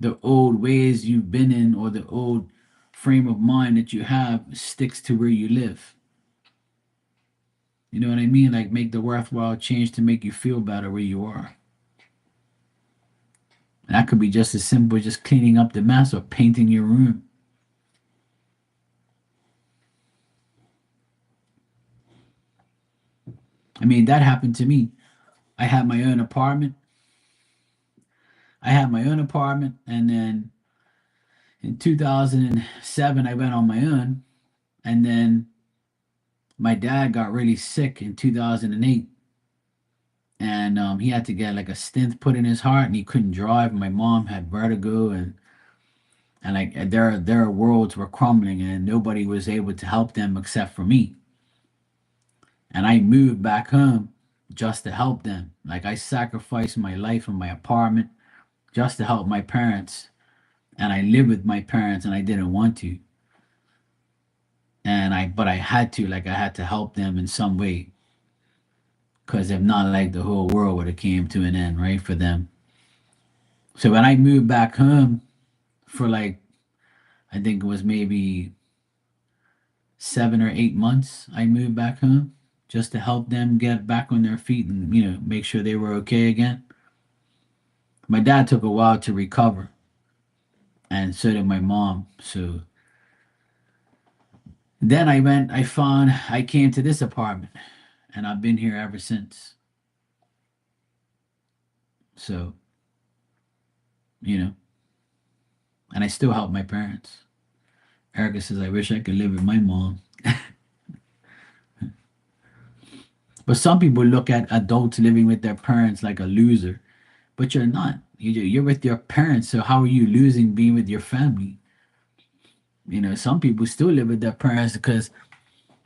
the old ways you've been in, or the old frame of mind that you have, sticks to where you live. You know what I mean? Like, make the worthwhile change to make you feel better where you are. And that could be just as simple as just cleaning up the mess or painting your room. I mean, that happened to me. I had my own apartment. I had my own apartment, and then in 2007, I went on my own, and then my dad got really sick in 2008, and he had to get like a stent put in his heart, and he couldn't drive. My mom had vertigo, and And like their worlds were crumbling, and nobody was able to help them except for me. And I moved back home just to help them. Like I sacrificed my life in my apartment just to help my parents, and I lived with my parents, and I didn't want to, and but I had to. Like I had to help them in some way, because if not, like the whole world would have came to an end, right, for them. So when I moved back home for like, I think it was maybe 7 or 8 months, I moved back home just to help them get back on their feet and make sure they were okay again. My dad took a while to recover, and so did my mom. So then I came to this apartment, and I've been here ever since. So, you know, and I still help my parents. Erica says, I wish I could live with my mom. But some people look at adults living with their parents like a loser, but you're not. You're with your parents, so how are you losing being with your family? Some people still live with their parents because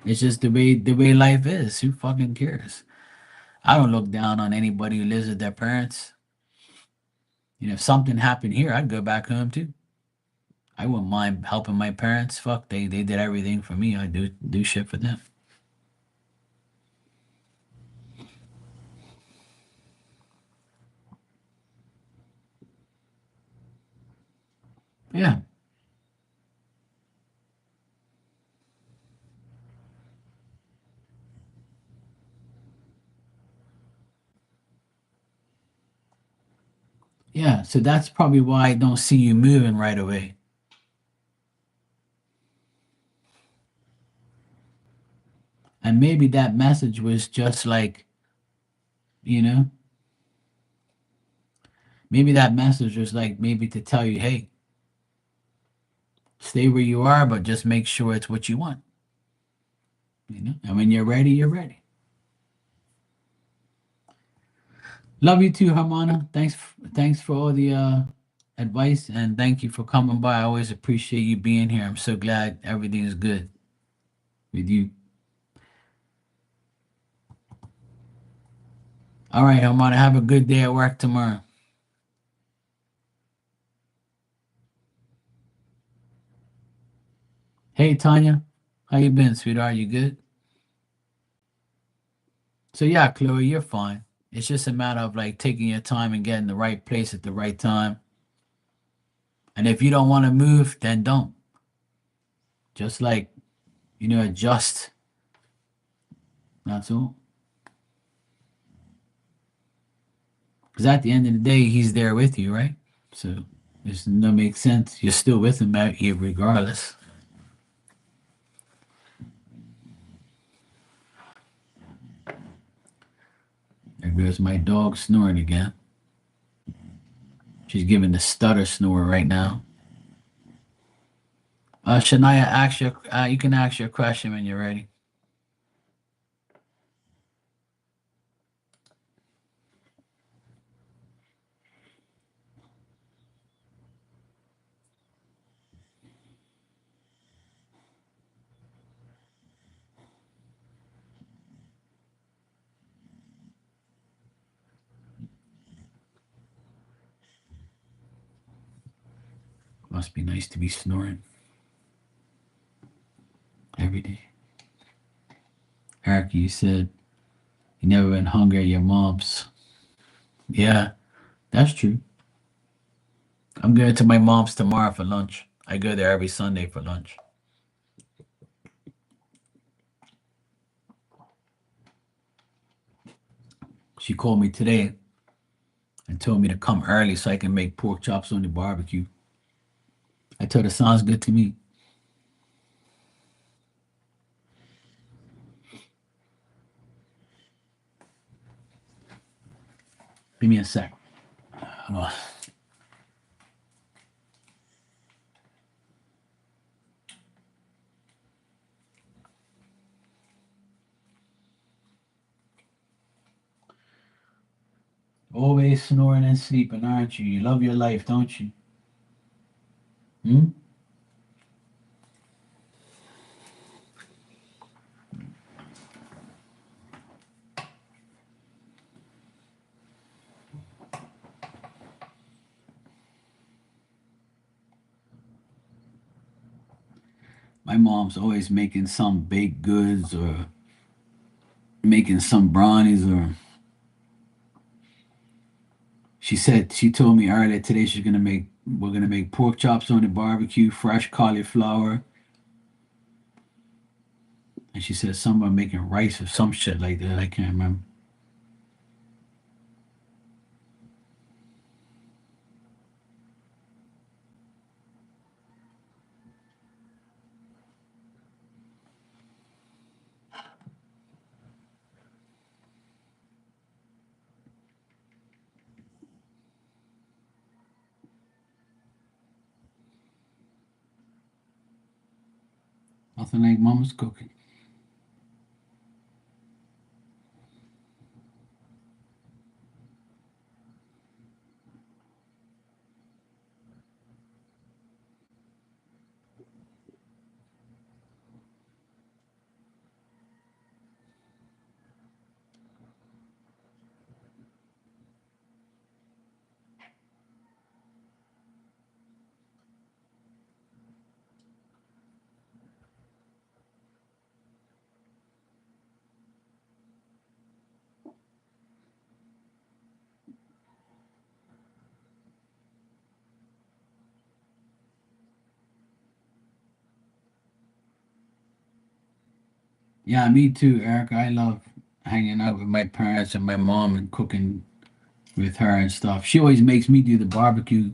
it's just the way life is. Who fucking cares? I don't look down on anybody who lives with their parents. If something happened here, I'd go back home too. I wouldn't mind helping my parents. Fuck, they did everything for me. I do shit for them. Yeah, yeah. So that's probably why I don't see you moving right away. And maybe that message was just like, you know, maybe that message was like maybe to tell you, hey, stay where you are, but just make sure it's what you want. And when you're ready, you're ready. Love you too, Harmona. Thanks for all the advice, and thank you for coming by. I always appreciate you being here. I'm so glad everything is good with you. All right, Harmona, have a good day at work tomorrow. Hey, Tanya, how you been, sweetheart? You good? So yeah, Chloe, you're fine. It's just a matter of like taking your time and getting the right place at the right time. And if you don't want to move, then don't. Just like, adjust. That's all. Because at the end of the day, he's there with you, right? So it's no make sense. You're still with him out here regardless. There goes my dog snoring again. She's giving the stutter snore right now. Shania, you can ask your question when you're ready. Must be nice to be snoring every day. Eric, you said you never been hungry at your mom's. Yeah, that's true. I'm going to my mom's tomorrow for lunch. I go there every Sunday for lunch. She called me today and told me to come early so I can make pork chops on the barbecue. I told her sounds good to me. Give me a sec. Hold on. Always snoring and sleeping, aren't you? You love your life, don't you? Hmm? My mom's always making some baked goods or making some brownies, or she told me earlier today we're gonna make pork chops on the barbecue, fresh cauliflower, and she said something about making rice or some shit like that. I can't remember. Nothing like mama's cooking. Yeah, me too, Erica. I love hanging out with my parents and my mom and cooking with her and stuff. She always makes me do the barbecue.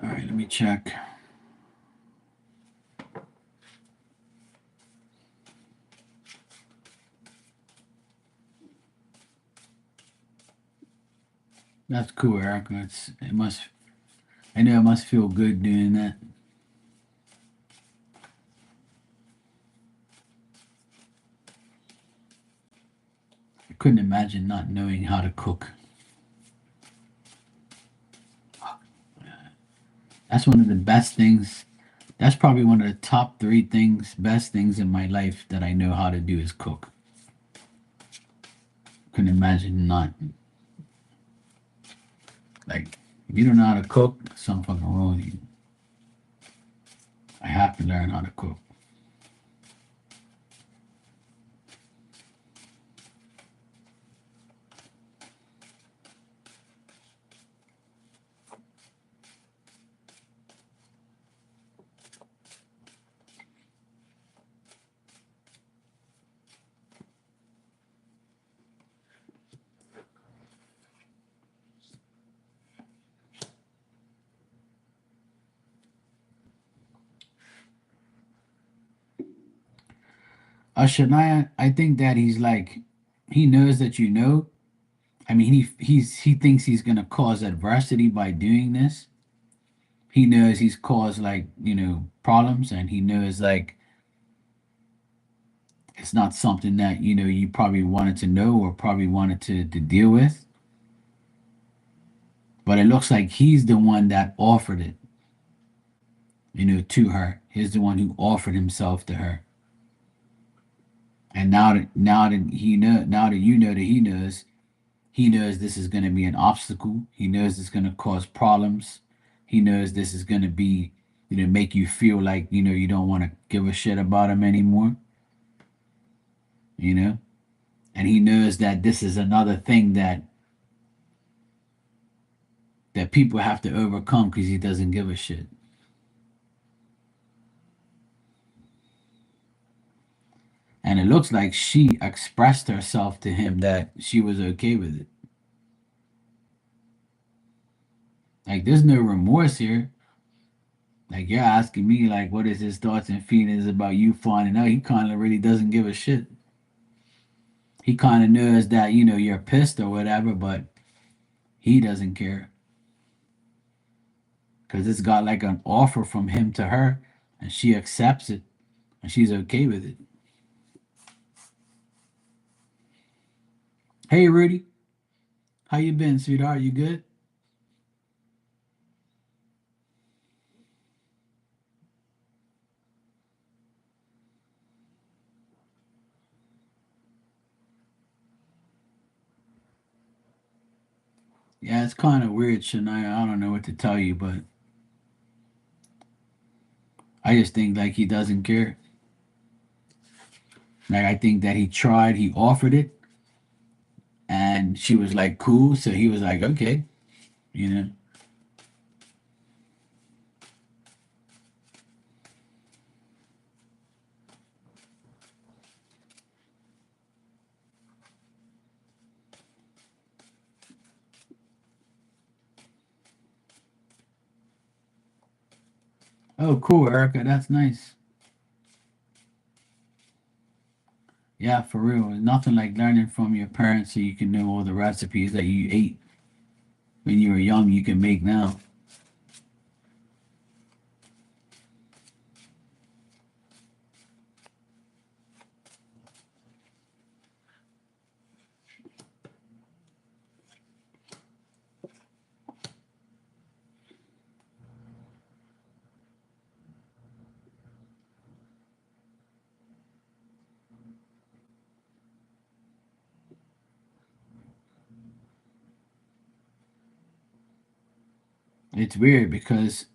All right, let me check. That's cool, Erica. It must. I know it must feel good doing that. I couldn't imagine not knowing how to cook. That's one of the best things. That's probably one of the top three things, best things in my life that I know how to do is cook. Couldn't imagine not. Like, if you don't know how to cook, something fucking wrong with you. I have to learn how to cook. Shania, I think that he's like, he knows that you know. I mean, he thinks he's gonna cause adversity by doing this. He knows he's caused like problems, and he knows like it's not something that you probably wanted to know or probably wanted to deal with. But it looks like he's the one that offered it, to her. He's the one who offered himself to her. And now that you know that he knows this is going to be an obstacle. He knows it's going to cause problems. He knows this is going to be, make you feel like, you don't want to give a shit about him anymore, you know? And he knows that this is another thing that people have to overcome because he doesn't give a shit. And it looks like she expressed herself to him that she was okay with it. Like, there's no remorse here. Like, you're asking me, like, what is his thoughts and feelings about you finding out? He kind of really doesn't give a shit. He kind of knows that, you're pissed or whatever, but he doesn't care. because it's got like an offer from him to her, and she accepts it, and she's okay with it. Hey, Rudy, how you been, sweetheart? You good? Yeah, it's kind of weird, Shania. I don't know what to tell you, but I just think like he doesn't care. Like I think that he tried, he offered it, and she was like cool, so he was like okay, you know. Oh, cool, Erica, that's nice. Yeah, for real. It's nothing like learning from your parents so you can know all the recipes that you ate when you were young you can make now. It's weird because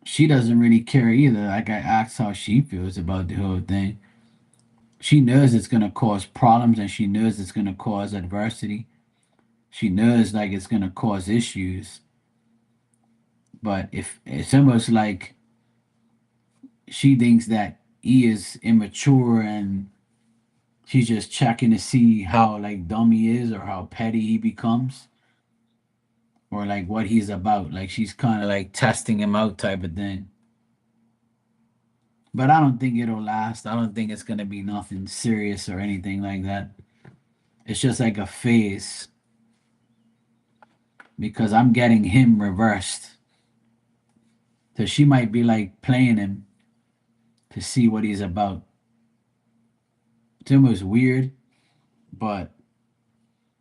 she doesn't really care either. Like I asked how she feels about the whole thing. She knows it's gonna cause problems and she knows it's gonna cause adversity. She knows like it's gonna cause issues. But if it's almost like she thinks that E is immature and she's just checking to see how like dumb he is or how petty he becomes or like what he's about. Like she's kind of like testing him out type of thing. But I don't think it'll last. I don't think it's gonna be nothing serious or anything like that. It's just like a phase because I'm getting him reversed. So she might be like playing him to see what he's about. It's almost weird, but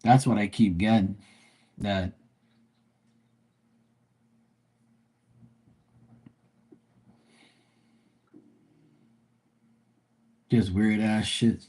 that's what I keep getting. That just weird ass shit.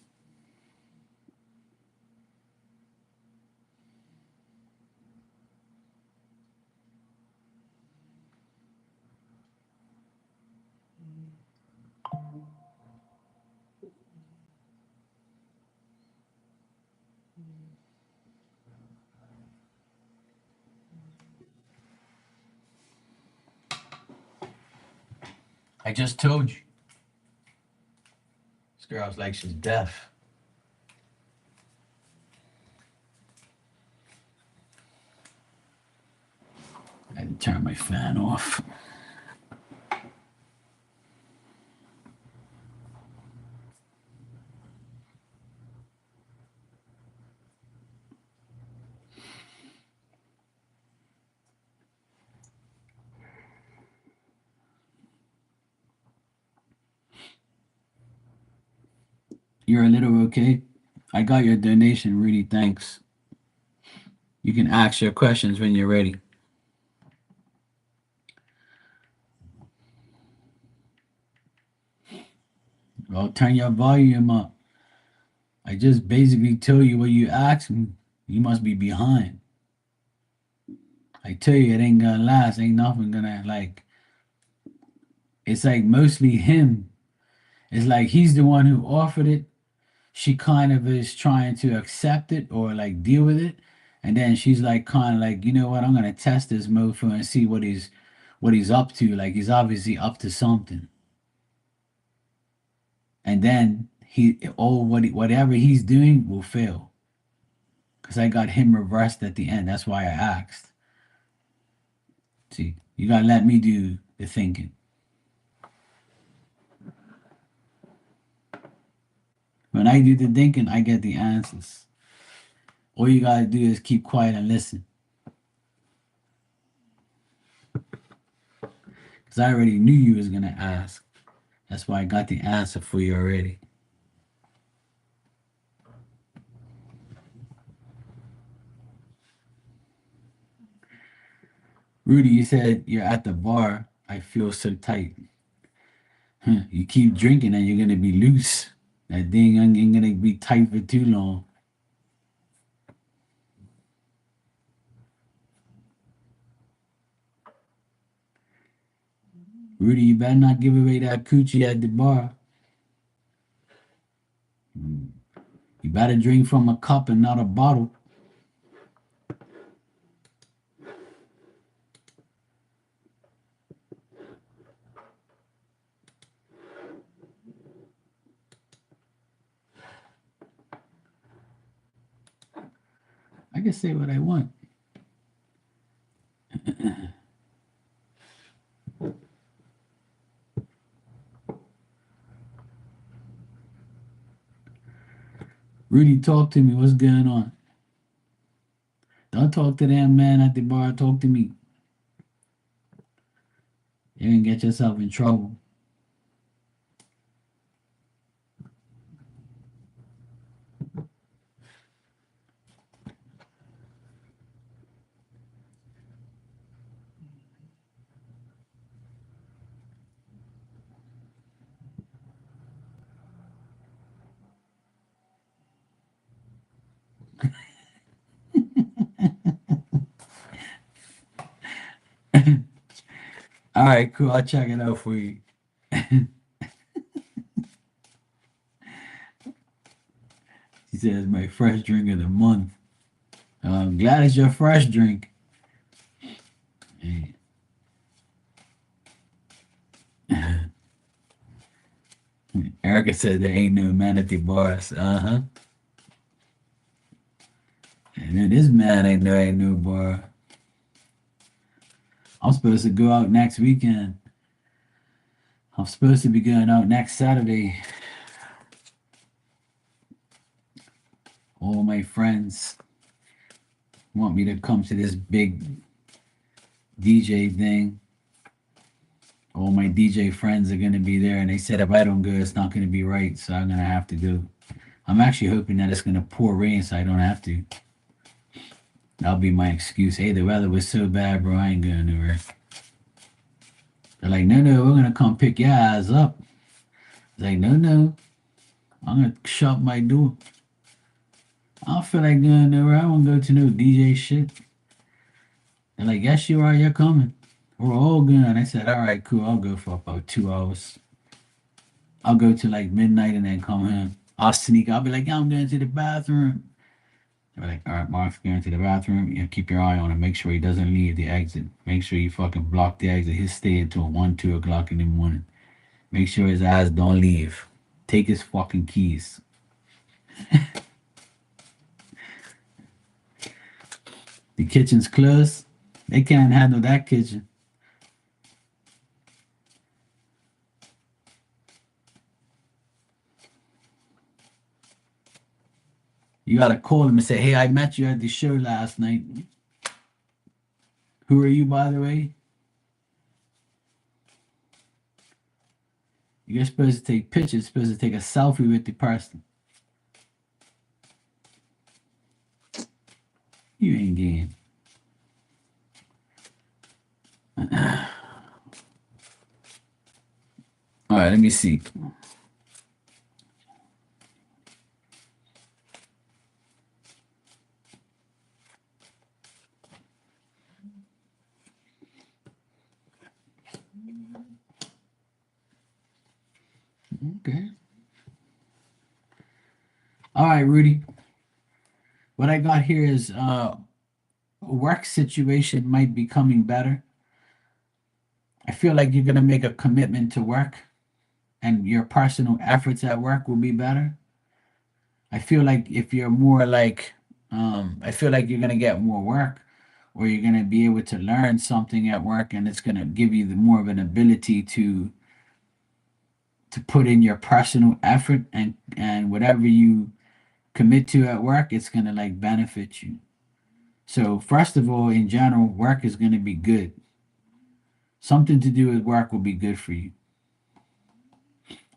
I just told you. This girl's like she's deaf. I had to turn my fan off. You're a little okay. I got your donation, Rudy. Thanks. You can ask your questions when you're ready. Well, turn your volume up. I just basically told you what you asked me. You must be behind. I tell you, it ain't gonna last. Ain't nothing gonna like. It's like mostly him. It's like he's the one who offered it. She kind of is trying to accept it or like deal with it, and then she's like kind of like, you know what? I'm gonna test this mofo and see what he's up to. Like he's obviously up to something. And then whatever he's doing will fail because I got him reversed at the end. That's why I asked. See, you gotta let me do the thinking. When I do the thinking, I get the answers. All you gotta do is keep quiet and listen. because I already knew you was gonna ask. That's why I got the answer for you already. Rudy, you said you're at the bar. I feel so tight. Huh, you keep drinking and you're gonna be loose. That thing ain't gonna be tight for too long. Rudy, you better not give away that coochie at the bar. You better drink from a cup and not a bottle. I can say what I want. Rudy, talk to me. What's going on? Don't talk to that man at the bar. Talk to me. You're gonna get yourself in trouble. All right, cool. I'll check it out for you. She says my fresh drink of the month. I'm glad it's your fresh drink. Hey. Erica said there ain't no manatee bars. Uh-huh. And then this man ain't no bar. I'm supposed to go out next weekend. I'm supposed to be going out next Saturday. All my friends want me to come to this big DJ thing. All my DJ friends are gonna be there, and they said if I don't go, it's not gonna be right. So I'm gonna have to go. I'm actually hoping that it's gonna pour rain, so I don't have to. That'll be my excuse. Hey, the weather was so bad, bro. I ain't going nowhere. They're like, no, we're gonna come pick your ass up. It's like, no, I'm gonna shut my door. I don't feel like going nowhere. I don't go to no DJ shit. They're like, yes, you are. You're coming. We're all going. I said, all right, cool. I'll go for about 2 hours. I'll go to like midnight and then come home. I'll sneak. I'll be like, yeah, I'm going to the bathroom. They're like, all right, Mark's going to the bathroom. You know, keep your eye on him. Make sure he doesn't leave the exit. Make sure you fucking block the exit. He'll stay until 1, 2 o'clock in the morning. Make sure his ass don't leave. Take his fucking keys. The kitchen's closed. They can't handle that kitchen. You gotta call him and say, hey, I met you at the show last night. Who are you, by the way? You're supposed to take pictures, supposed to take a selfie with the person. You ain't getting. All right, let me see. Okay. All right, Rudy. What I got here is work situation might be coming better. I feel like you're gonna make a commitment to work and your personal efforts at work will be better. I feel like if you're more like I feel like you're gonna get more work or you're gonna be able to learn something at work and it's gonna give you the more of an ability to put in your personal effort and whatever you commit to at work, it's gonna like benefit you. So first of all, in general, work is gonna be good. Something to do with work will be good for you,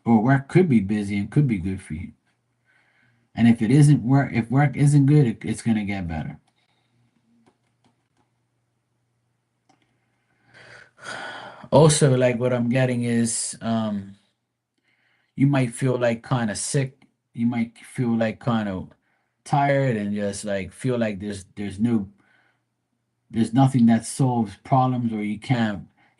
or work could be busy and could be good for you. And if it isn't work, if work isn't good, it's gonna get better. Also, like what I'm getting is, you might feel like kind of sick. You might feel like kind of tired and just like feel like there's nothing that solves problems, or you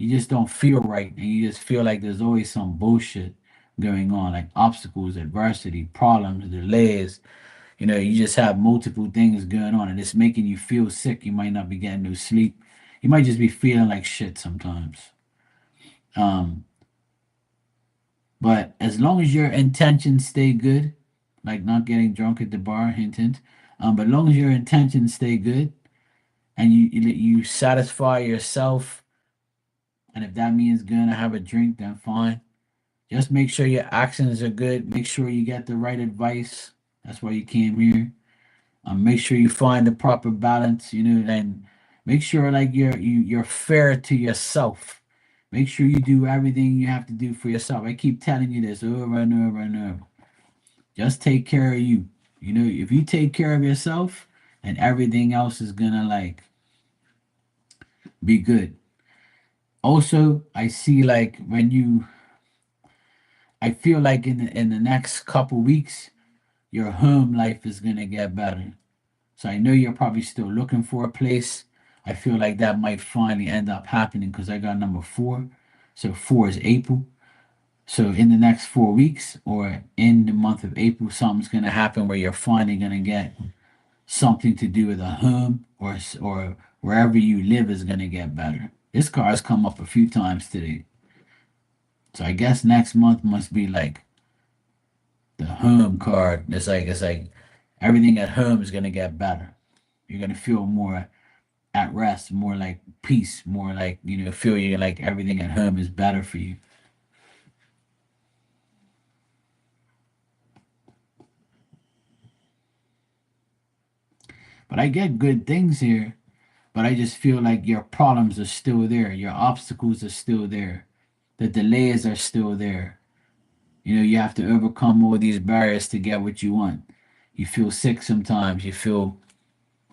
just don't feel right, and you just feel like there's always some bullshit going on, like obstacles, adversity, problems, delays. You just have multiple things going on, and it's making you feel sick. You might not be getting no sleep. You might just be feeling like shit sometimes. Um, but as long as your intentions stay good, like not getting drunk at the bar, hint hint. But as long as your intentions stay good, and you satisfy yourself, and if that means gonna have a drink, then fine. Just make sure your actions are good. Make sure you get the right advice. That's why you came here. Make sure you find the proper balance, and make sure like you're fair to yourself. Make sure you do everything you have to do for yourself. I keep telling you this over and over and over. Just take care of you. If you take care of yourself, and everything else is gonna like be good. Also, I see like I feel like in the next couple weeks, your home life is gonna get better. So I know you're probably still looking for a place. I feel like that might finally end up happening because I got number four. So four is April. So in the next 4 weeks, or in the month of April, something's gonna happen where you're finally gonna get something to do with a home, or wherever you live is gonna get better. This car has come up a few times today. So I guess next month must be like the home card. It's like everything at home is gonna get better. You're gonna feel more at rest, more like peace, more like feel you like everything at home is better for you. But I get good things here, but I just feel like your problems are still there, your obstacles are still there, the delays are still there. You have to overcome all these barriers to get what you want. You feel sick sometimes, you feel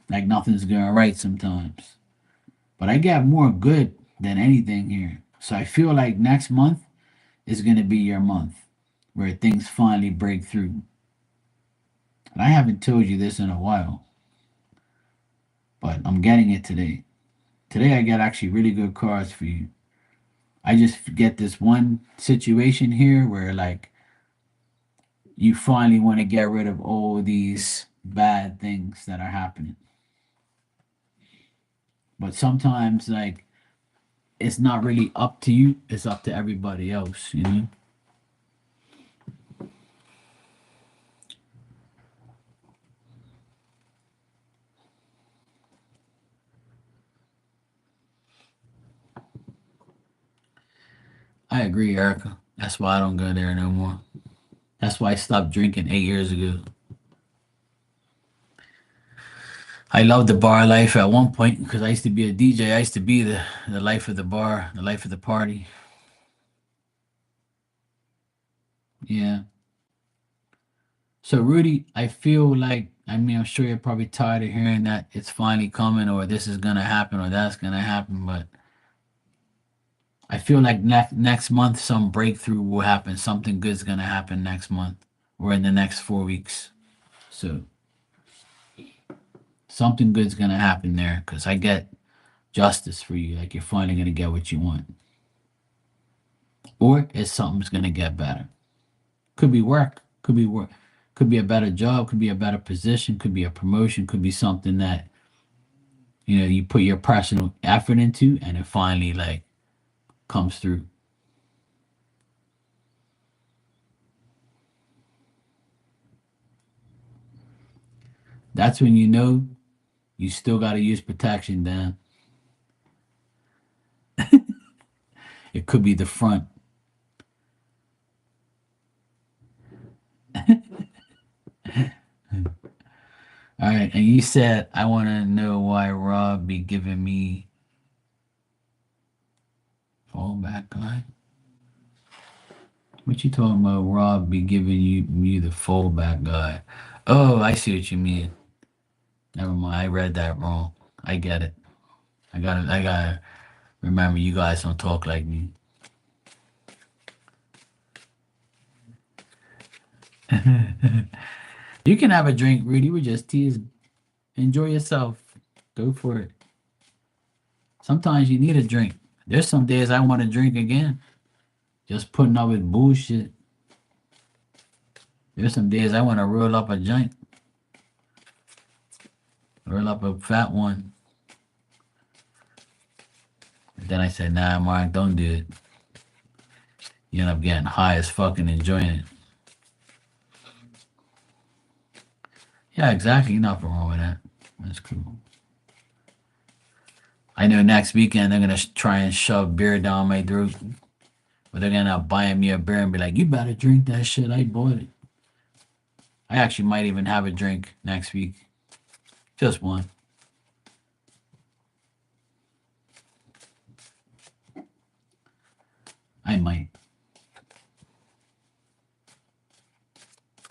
like nothing's going right sometimes. But I got more good than anything here. So I feel like next month is going to be your month where things finally break through. And I haven't told you this in a while, but I'm getting it today. Today I got actually really good cards for you. I just get this one situation here where like you finally want to get rid of all these bad things that are happening. But sometimes like it's not really up to you, it's up to everybody else. I agree, Erica. That's why I don't go there no more. That's why I stopped drinking 8 years ago. I loved the bar life at one point because I used to be a DJ. I used to be the life of the bar, the life of the party. Yeah. So Rudy, I feel like I'm sure you're probably tired of hearing that it's finally coming, or this is gonna happen, or that's gonna happen, but I feel like next month some breakthrough will happen. Something good's gonna happen next month or in the next 4 weeks. So something good's gonna happen there because I get justice for you. Like you're finally gonna get what you want, or is something's gonna get better. Could be work. Could be work. Could be a better job. Could be a better position. Could be a promotion. Could be something that you put your personal effort into, and it finally like comes through. That's when you know you still got to use protection. Then it could be the front. All right, and you said I want to know why Rob be giving me Fallback guy. What you talking about? Rob be giving you the fallback guy. Oh, I see what you mean. Never mind. I read that wrong. I get it. I gotta remember you guys don't talk like me. You can have a drink, Rudy. We just tease. Enjoy yourself. Go for it. Sometimes you need a drink. There's some days I want to drink again. Just putting up with bullshit. There's some days I want to roll up a joint. Roll up a fat one. But then I said, nah, Mark, don't do it. You end up getting high as fucking enjoying it. Yeah, exactly. Nothing wrong with that. That's cool. I know next weekend they're gonna try and shove beer down my throat, but they're gonna end up buying me a beer and be like, "You better drink that shit. I bought it." I actually might even have a drink next week, just one. I might.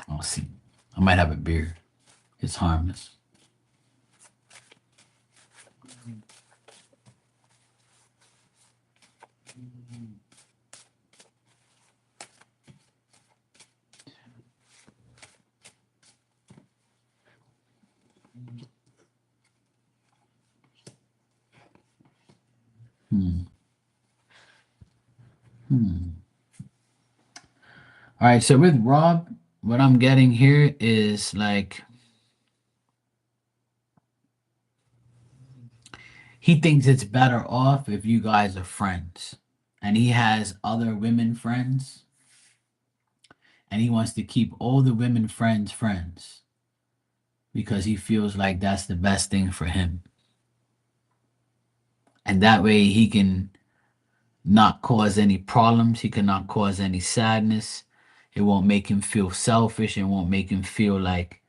I'll see. I might have a beer. It's harmless. Hmm. Hmm. All right. So with Rob, what I'm getting here is like he thinks it's better off if you guys are friends, and he has other women friends, and he wants to keep all the women friends friends because he feels like that's the best thing for him. And that way he can not cause any problems, he cannot cause any sadness. It won't make him feel selfish, it won't make him feel like,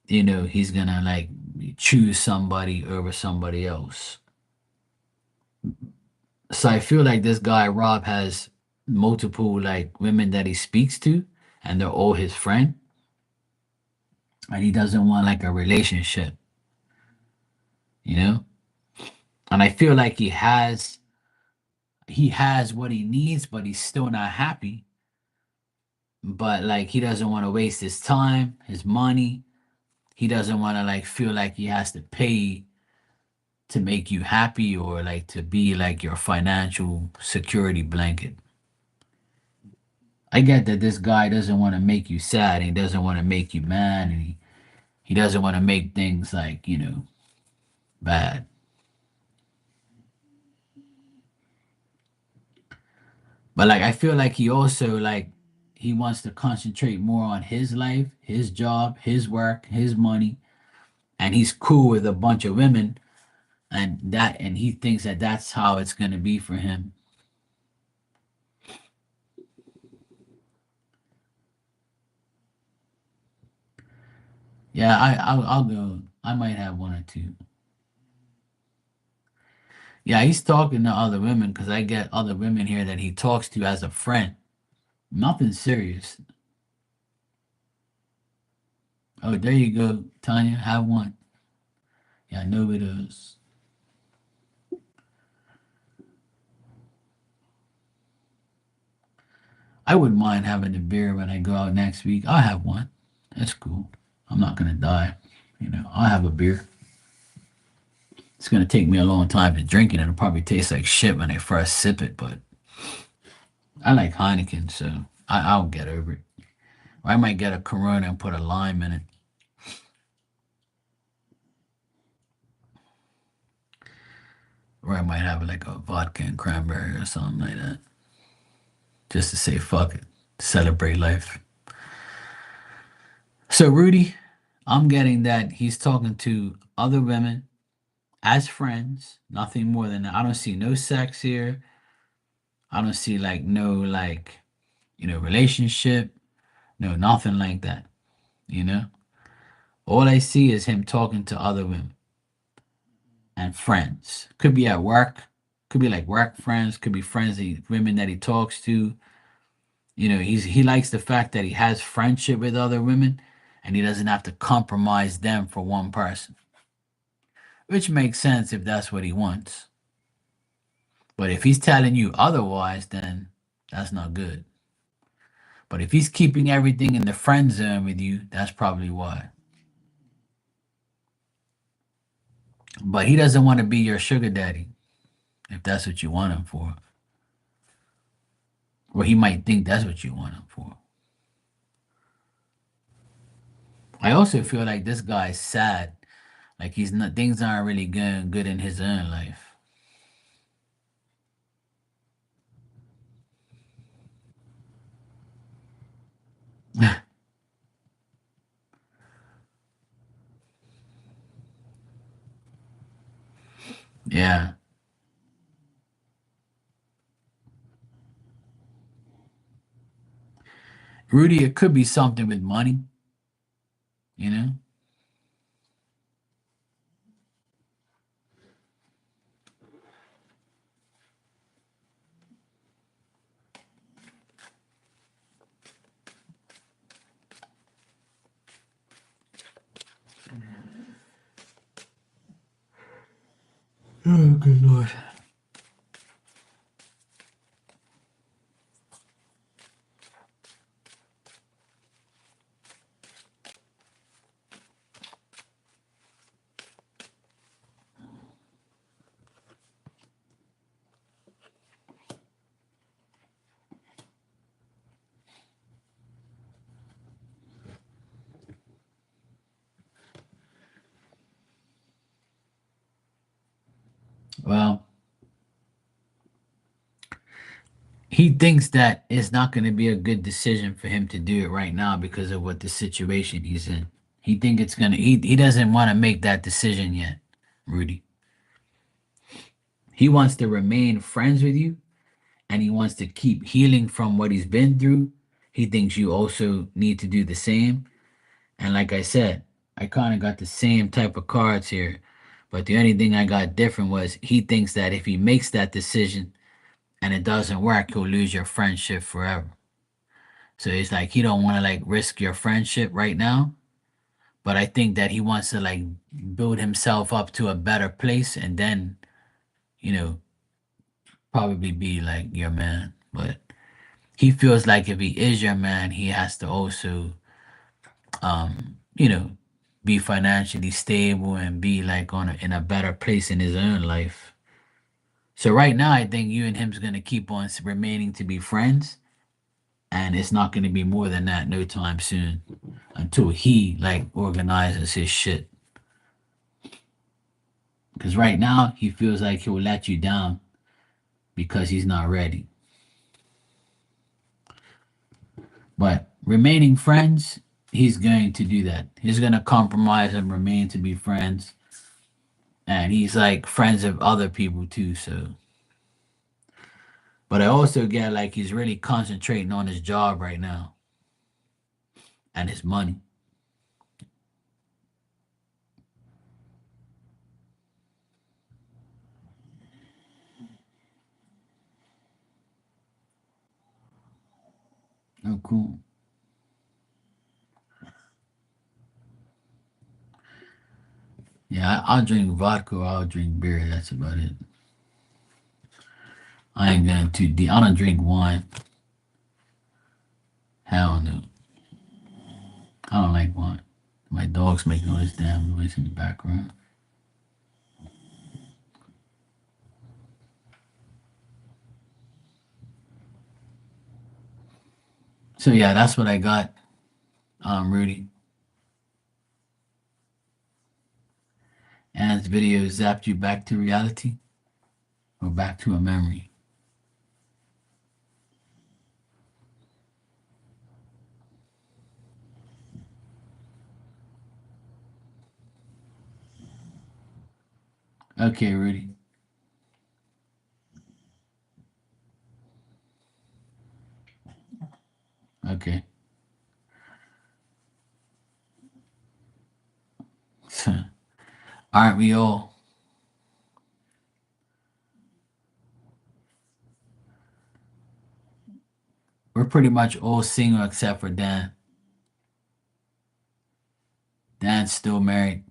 he's gonna like choose somebody over somebody else. So I feel like this guy Rob has multiple like women that he speaks to, and they're all his friend, and he doesn't want like a relationship, you know. And I feel like he has what he needs, but he's still not happy. But like he doesn't want to waste his time, his money. He doesn't want to like feel like he has to pay to make you happy or like to be like your financial security blanket. I get that this guy doesn't want to make you sad and he doesn't want to make you mad and he doesn't want to make things like, bad. But like I feel like he also like he wants to concentrate more on his life, his job, his work, his money, and he's cool with a bunch of women and he thinks that that's how it's going to be for him. Yeah, I'll go. I might have one or two. Yeah, he's talking to other women because I get other women here that he talks to as a friend. Nothing serious. Oh, there you go, Tanya. Have one. Yeah, I know it is. I wouldn't mind having a beer when I go out next week. I'll have one. That's cool. I'm not gonna die. I'll have a beer. It's gonna take me a long time to drink it. It'll probably taste like shit when I first sip it, but I like Heineken, so I'll get over it. Or I might get a Corona and put a lime in it. Or I might have like a vodka and cranberry or something like that. Just to say fuck it. Celebrate life. So Rudy, I'm getting that he's talking to other women as friends, nothing more than that. I don't see no sex here. I don't see like no like, relationship, no nothing like that, you know? All I see is him talking to other women and friends. Could be at work, Could be like work friends, could be friends, women that he talks to. You know, he likes the fact that he has friendship with other women, and he doesn't have to compromise them for one person, which makes sense if that's what he wants. But if he's telling you otherwise, then that's not good. But if he's keeping everything in the friend zone with you, that's probably why. But he doesn't want to be your sugar daddy if that's what you want him for. Or he might think that's what you want him for. I also feel like this guy's sad. Like he's not things aren't really going good in his own life. Yeah. Rudy, it could be something with money, you know? Oh, good lord. Well, he thinks that it's not going to be a good decision for him to do it right now because of what the situation he's in. He think it's gonna. He doesn't want to make that decision yet, Rudy. He wants to remain friends with you, and he wants to keep healing from what he's been through. He thinks you also need to do the same. And like I said, I kind of got the same type of cards here, but the only thing I got different was he thinks that if he makes that decision and it doesn't work, he'll lose your friendship forever. So it's like he don't want to like risk your friendship right now, but I think that he wants to like build himself up to a better place and then, you know, probably be like your man. But he feels like if he is your man, he has to also, you know, be financially stable and be like in a better place in his own life. So right now, I think you and him's gonna keep on remaining to be friends, and it's not gonna be more than that no time soon until he like organizes his shit. Because right now, he feels like he will let you down because he's not ready. But remaining friends, he's going to do that. He's gonna compromise and remain to be friends, and he's like friends of other people too. So, but I also get like he's really concentrating on his job right now and his money. Oh, cool. Yeah, I'll drink vodka or I'll drink beer. That's about it. I ain't going too deep. I don't drink wine. Hell no. I don't like wine. My dogs make all this damn noise in the background. So yeah, that's what I got. Rudy. And this video zapped you back to reality or back to a memory. Okay, Rudy. Okay. Aren't we all? We're pretty much all single except for Dan. Dan's still married,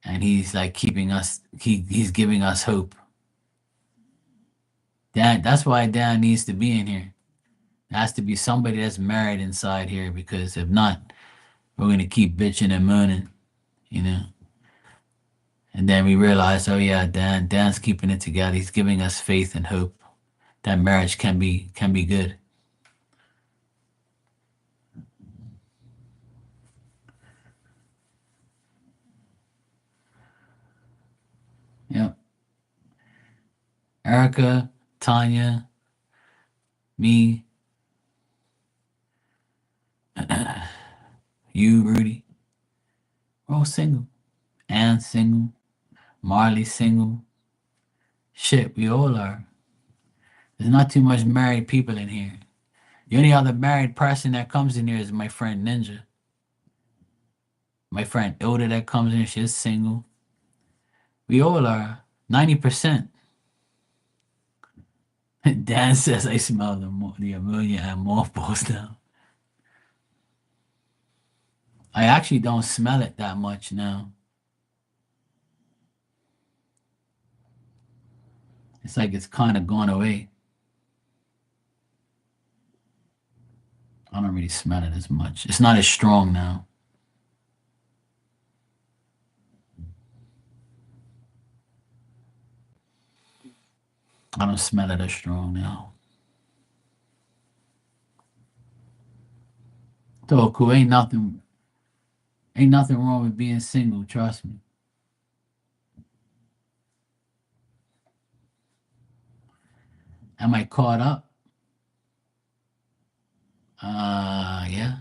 and he's like keeping us. He's giving us hope. Dan, that's why Dan needs to be in here. There has to be somebody that's married inside here because if not, we're gonna keep bitching and moaning, you know. And then we realize, oh yeah, Dan's keeping it together. He's giving us faith and hope that marriage can be good. Yep. Erica, Tanya, me, you, Rudy, we're all single. Ann single. Marley single. Shit, we all are. There's not too much married people in here. The only other married person that comes in here is my friend Ninja. My friend Ilda that comes in, she's single. We all are. 90%. Dan says I smell the ammonia and mothballs now. I actually don't smell it that much now. It's like it's kind of gone away. I don't really smell it as much. It's not as strong now. I don't smell it as strong now. So cool. Ain't nothing wrong with being single. Trust me. Am I caught up? Yeah.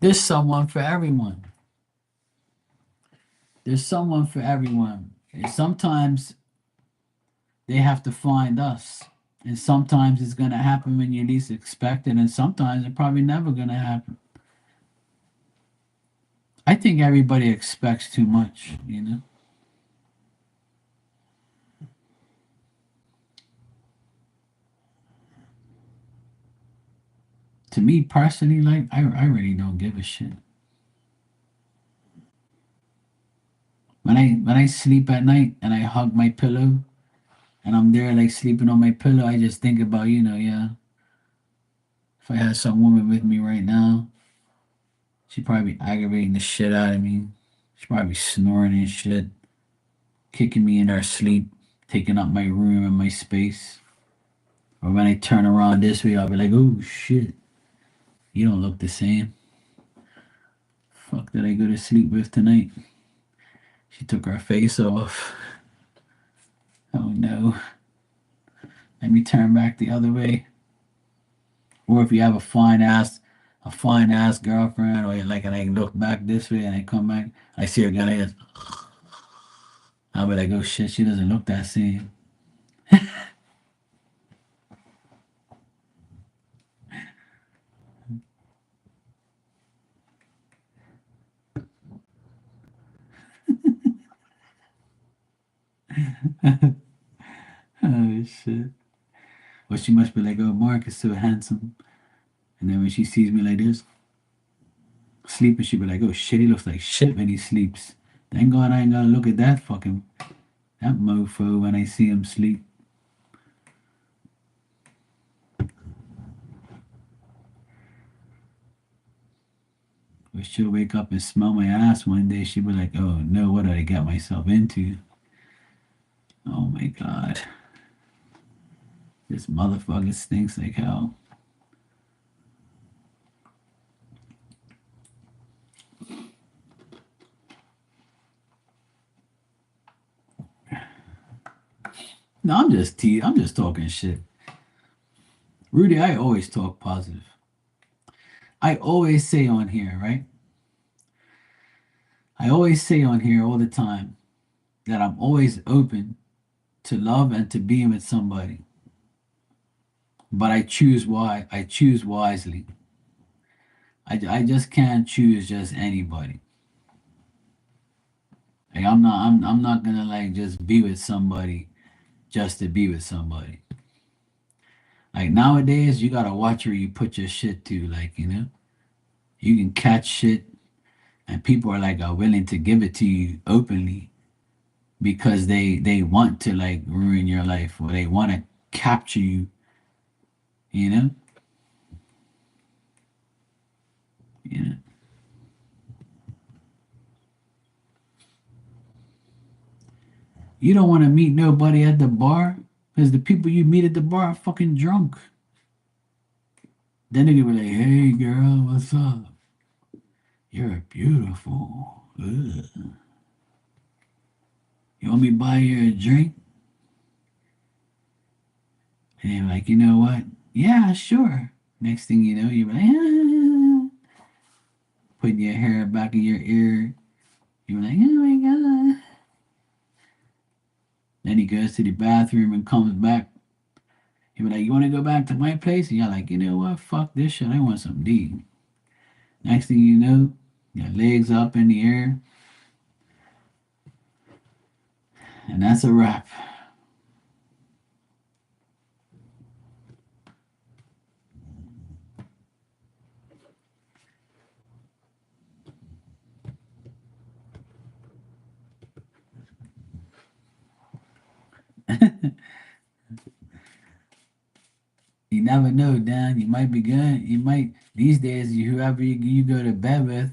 There's someone for everyone. There's someone for everyone. And sometimes they have to find us. And sometimes it's gonna happen when you least expect it, and sometimes it's probably never gonna happen. I think everybody expects too much, you know? To me personally, like I really don't give a shit. When I sleep at night and I hug my pillow and I'm there like sleeping on my pillow, I just think about, yeah, if I had some woman with me right now, she'd probably be aggravating the shit out of me. She'd probably be snoring and shit, kicking me in her sleep, taking up my room and my space. Or when I turn around this way, I'll be like, oh shit, you don't look the same. Fuck did I go to sleep with tonight? She took her face off. Oh no. Let me turn back the other way. Or if you have a fine ass girlfriend, or like, and I look back this way and I come back, I see her again. I'll be like, oh shit, she doesn't look that same. Oh shit. Well, she must be like, oh, Mark is so handsome. And then when she sees me like this, sleeping, she be like, oh shit, he looks like shit when he sleeps. Thank God I ain't gotta look at that mofo when I see him sleep. Or she'll wake up and smell my ass one day. She'll be like, oh no, what did I get myself into? Oh my God. This motherfucker stinks like hell. No, I'm just talking shit. Rudy, I always talk positive. I always say on here, right? I always say on here all the time that I'm always open to love and to being with somebody. but I choose wisely. I just can't choose just anybody. Like I'm not gonna like just be with somebody just to be with somebody. Like nowadays, you gotta watch where you put your shit to. Like you can catch shit, and people are willing to give it to you openly because they want to like ruin your life or they want to capture you. You know, you know. You don't want to meet nobody at the bar because the people you meet at the bar are fucking drunk. Then they be like, "Hey, girl, what's up? You're beautiful. Ugh. You want me to buy you a drink?" And you're like, "You know what? Yeah, sure." Next thing you know, you're like, putting your hair back in your ear. You're like, "Oh my god." Then he goes to the bathroom and comes back. You're like, "You want to go back to my place?" And you're like, "You know what? Fuck this shit. I want some D." Next thing you know, your legs up in the air, and that's a wrap. You never know, Dan. You might be good. You might these days. Whoever you go to bed with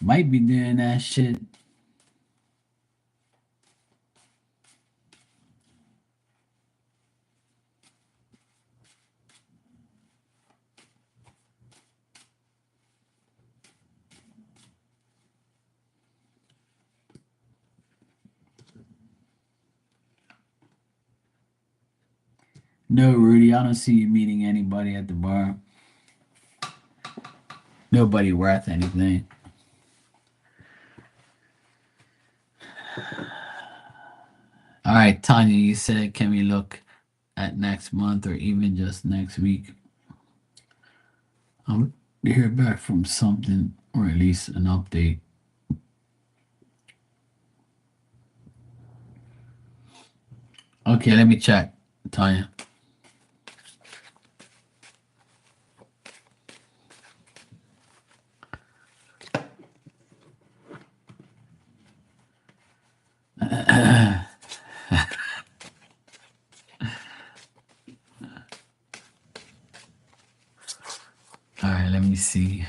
might be doing that shit. No, Rudy, I don't see you meeting anybody at the bar. Nobody worth anything. All right, Tanya, you said, can we look at next month or even just next week? I'm to hear back from something or at least an update. Okay, let me check, Tanya. All right, let me see.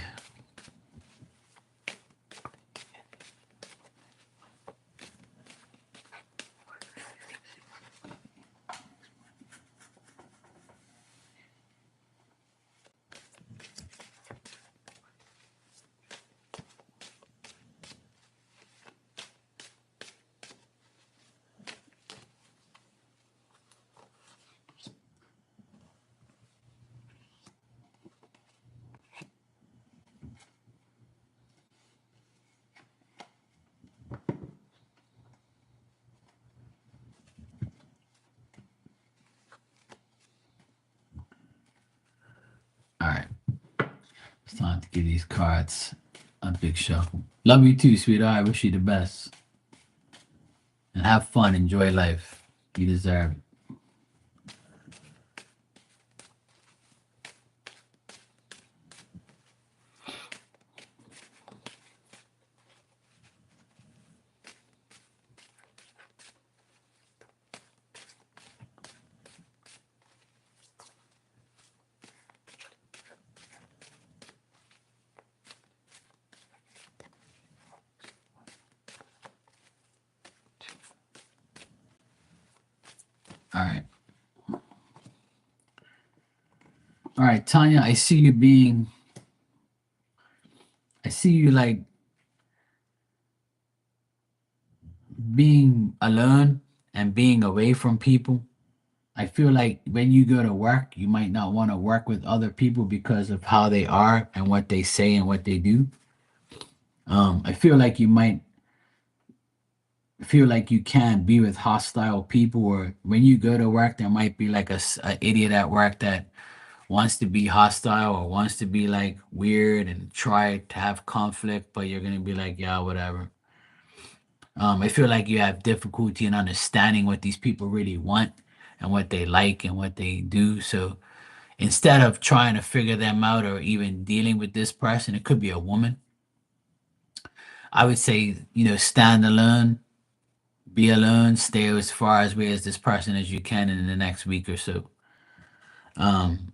All right, it's time to give these cards a big shuffle. Love you too, sweetheart. I wish you the best. And have fun. Enjoy life. You deserve it. All right. All right, Tanya, I see you like being alone and being away from people. I feel like when you go to work, you might not want to work with other people because of how they are and what they say and what they do. I feel like you might feel like you can't be with hostile people, or when you go to work, there might be like a idiot at work that wants to be hostile or wants to be like weird and try to have conflict, but you're gonna be like, yeah, whatever. I feel like you have difficulty in understanding what these people really want and what they like and what they do. So instead of trying to figure them out or even dealing with this person, it could be a woman. I would say, stand alone, be alone, stay as far as away as this person as you can in the next week or so. Um,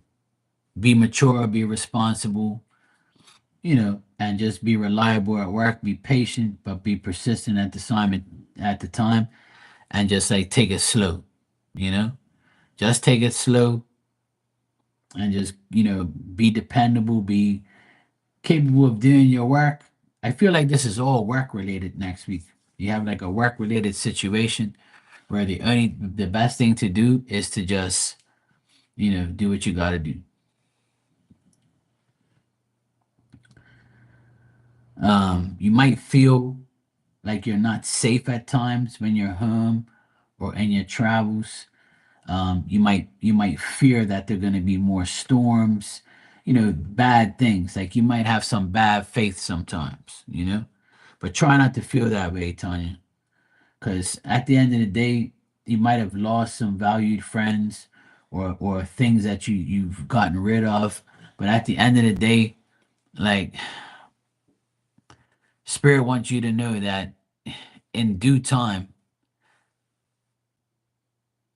be mature, be responsible, and just be reliable at work. Be patient, but be persistent at the time, and just like take it slow. You know, just take it slow, and just be dependable, be capable of doing your work. I feel like this is all work related next week. You have like a work related situation where the best thing to do is to just do what you got to do. You might feel like you're not safe at times when you're home or in your travels. You might fear that there are going to be more storms, bad things. Like you might have some bad faith sometimes, but try not to feel that way, Tanya, because at the end of the day, you might have lost some valued friends or things that you've gotten rid of, but at the end of the day, like Spirit wants you to know that in due time,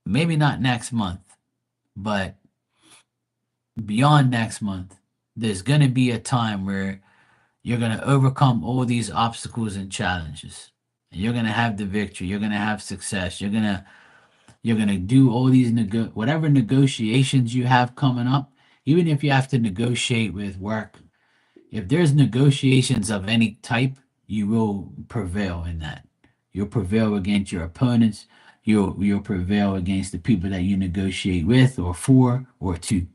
maybe not next month, but beyond next month, there's going to be a time where you're going to overcome all these obstacles and challenges. And you're going to have the victory. You're going to have success. You're going to do all these whatever negotiations you have coming up, even if you have to negotiate with work. If there's negotiations of any type, you will prevail in that. You'll prevail against your opponents. You'll prevail against the people that you negotiate with or for or to.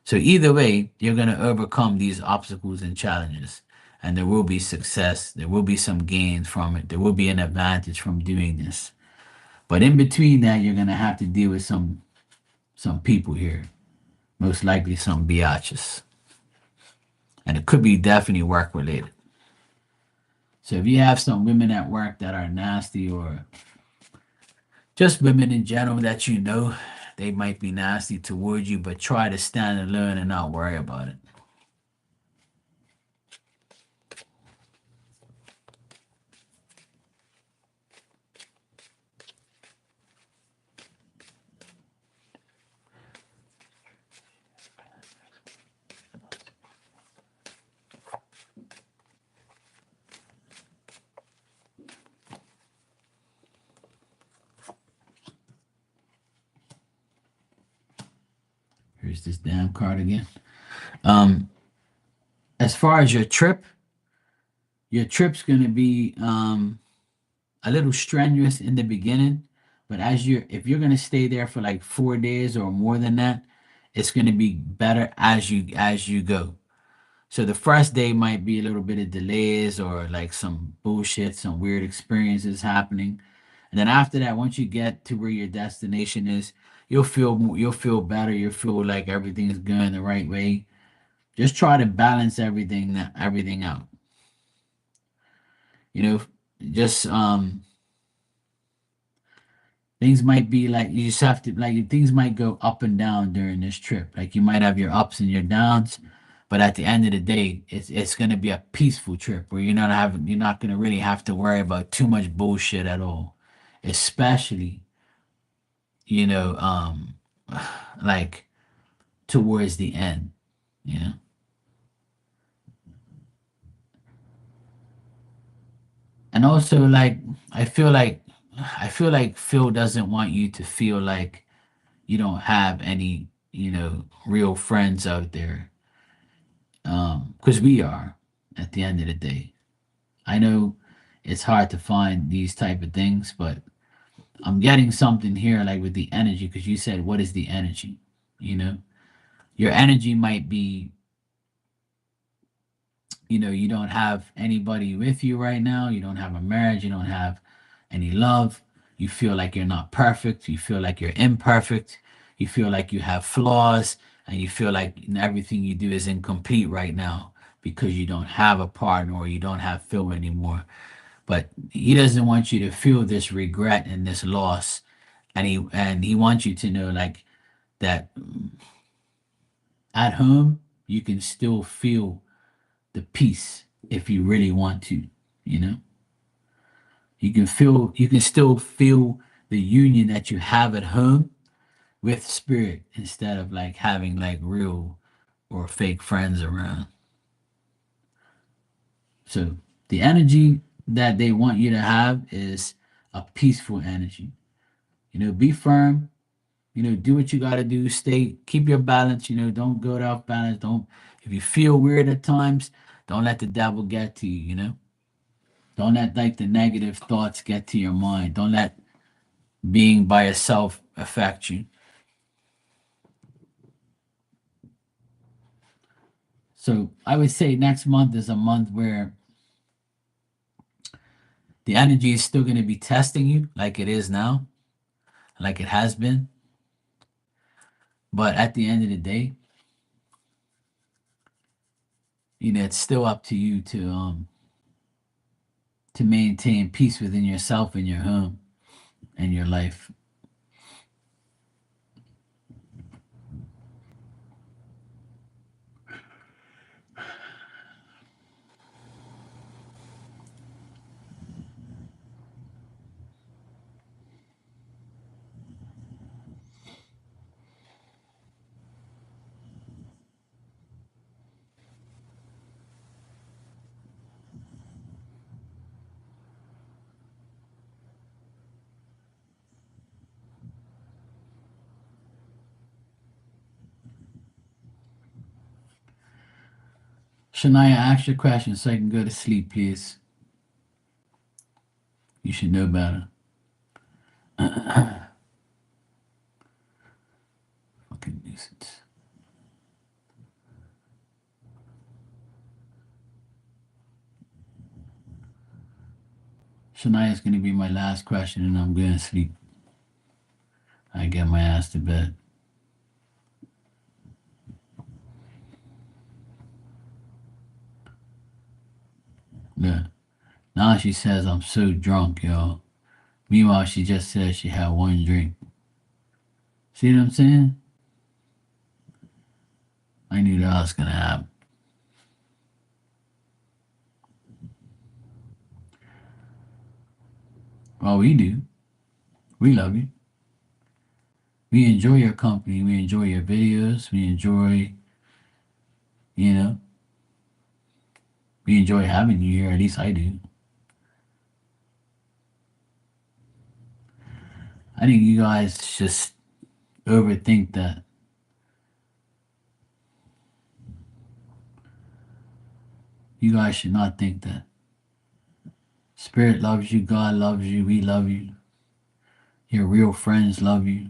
So either way, you're going to overcome these obstacles and challenges, and there will be success. There will be some gains from it. There will be an advantage from doing this. But in between that, you're going to have to deal with some people here, most likely some biatches, and it could be definitely work related. So if you have some women at work that are nasty, or just women in general that they might be nasty towards you, but try to stand and learn and not worry about it. Here's this damn card again. Um, as far as your trip's gonna be a little strenuous in the beginning, but if you're gonna stay there for like 4 days or more than that, it's gonna be better as you go. So the first day might be a little bit of delays or like some bullshit, some weird experiences happening. And then after that, once you get to where your destination is, you'll feel better. You'll feel like everything is going the right way. Just try to balance everything out. You know, just things might be like you just have to like things might go up and down during this trip. Like you might have your ups and your downs, but at the end of the day, it's gonna be a peaceful trip where you're not gonna really have to worry about too much bullshit at all. Especially, you know, like towards the end, you know. And also like I feel like I feel like Phil doesn't want you to feel like you don't have any, real friends out there. Because we are at the end of the day. I know it's hard to find these type of things, but I'm getting something here like with the energy, because you said, what is the energy? You know, your energy might be, you don't have anybody with you right now. You don't have a marriage. You don't have any love. You feel like you're not perfect. You feel like you're imperfect. You feel like you have flaws. and you feel like everything you do is incomplete right now because you don't have a partner or you don't have Phil anymore. But he doesn't want you to feel this regret and this loss, and he wants you to know like that at home you can still feel the peace if you really want to. You know, you can still feel the union that you have at home with spirit instead of like having like real or fake friends around. So the energy that they want you to have is a peaceful energy. Be firm. Do what you got to do. Keep your balance. Don't go off balance. Don't, if you feel weird at times, don't let the devil get to you. Don't let like the negative thoughts get to your mind. Don't let being by yourself affect you. So I would say next month is a month where the energy is still going to be testing you like it is now, like it has been. But at the end of the day, it's still up to you to maintain peace within yourself and your home and your life. Shania, ask your question so I can go to sleep, please. You should know better. Fucking nuisance. Shania is going to be my last question, and I'm going to sleep. I get my ass to bed. Yeah. Now she says I'm so drunk, y'all. Meanwhile, she just said she had one drink. See what I'm saying? I knew that was gonna happen. Well, we do. We love you. We enjoy your company. We enjoy your videos. You know, we enjoy having you here. At least I do. I think you guys just overthink that. You guys should not think that. Spirit loves you. God loves you. We love you. Your real friends love you.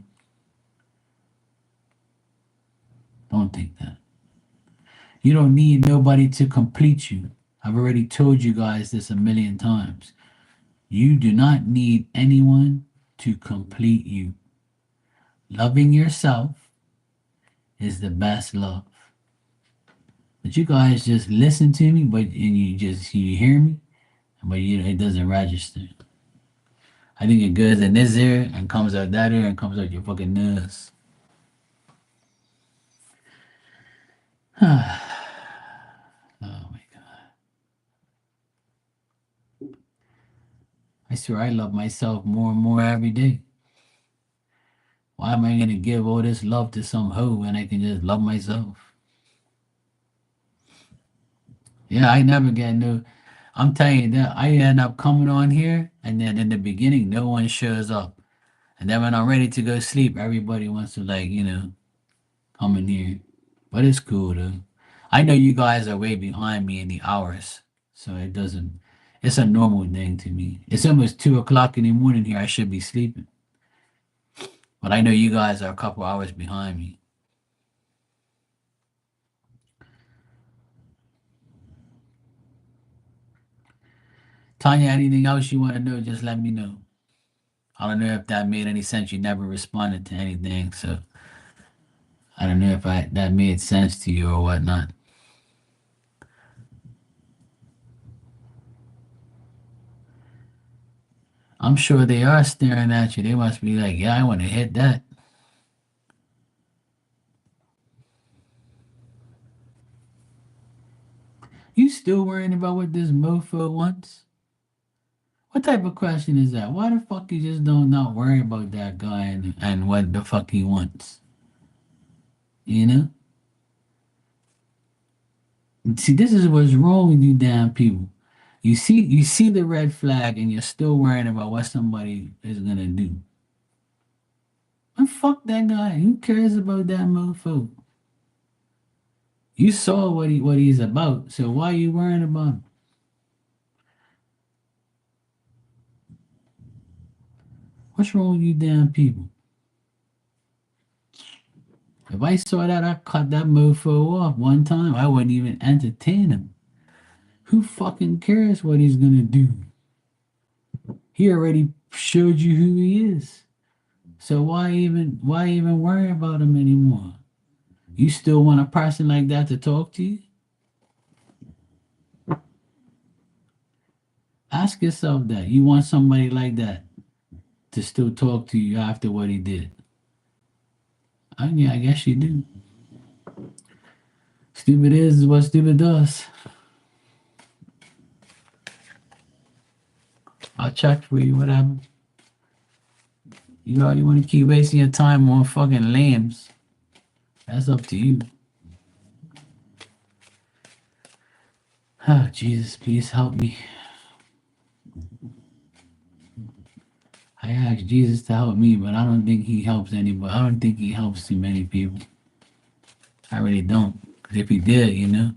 Don't think that. You don't need nobody to complete you. I've already told you guys this a million times. You do not need anyone to complete you. Loving yourself is the best love. But you guys just listen to me, but and you hear me, but it doesn't register. I think it goes in this ear and comes out that ear and comes out your fucking nose. Oh my god! I swear I love myself more and more every day. Why am I gonna give all this love to some hoe when I can just love myself? Yeah, I never get no. I'm telling you that I end up coming on here, and then in the beginning, no one shows up, and then when I'm ready to go sleep, everybody wants to like come in here. But it's cool though. I know you guys are way behind me in the hours, so it doesn't. It's a normal thing to me. It's almost 2 o'clock in the morning here. I should be sleeping, but I know you guys are a couple hours behind me. Tanya, anything else you want to know? Just let me know. I don't know if that made any sense. You never responded to anything, so I don't know if that made sense to you or whatnot. I'm sure they are staring at you. They must be like, yeah, I want to hit that. You still worrying about what this mofo wants? What type of question is that? Why the fuck you just don't not worry about that guy and what the fuck he wants? You know? See, this is what's wrong with you damn people. You see the red flag and you're still worrying about what somebody is gonna do. And fuck that guy. Who cares about that mofo? You saw what he's about, so why are you worrying about him? What's wrong with you damn people? If I saw that, I cut that mofo off one time. I wouldn't even entertain him. Who fucking cares what he's gonna do? He already showed you who he is. So why even worry about him anymore? You still want a person like that to talk to you? Ask yourself that. You want somebody like that to still talk to you after what he did? Yeah, I guess you do. Stupid is what stupid does. I'll check for you, whatever. You want to keep wasting your time on fucking lambs. That's up to you. Oh, Jesus, please help me. I asked Jesus to help me, but I don't think he helps anybody. I don't think he helps too many people. I really don't. Because if he did,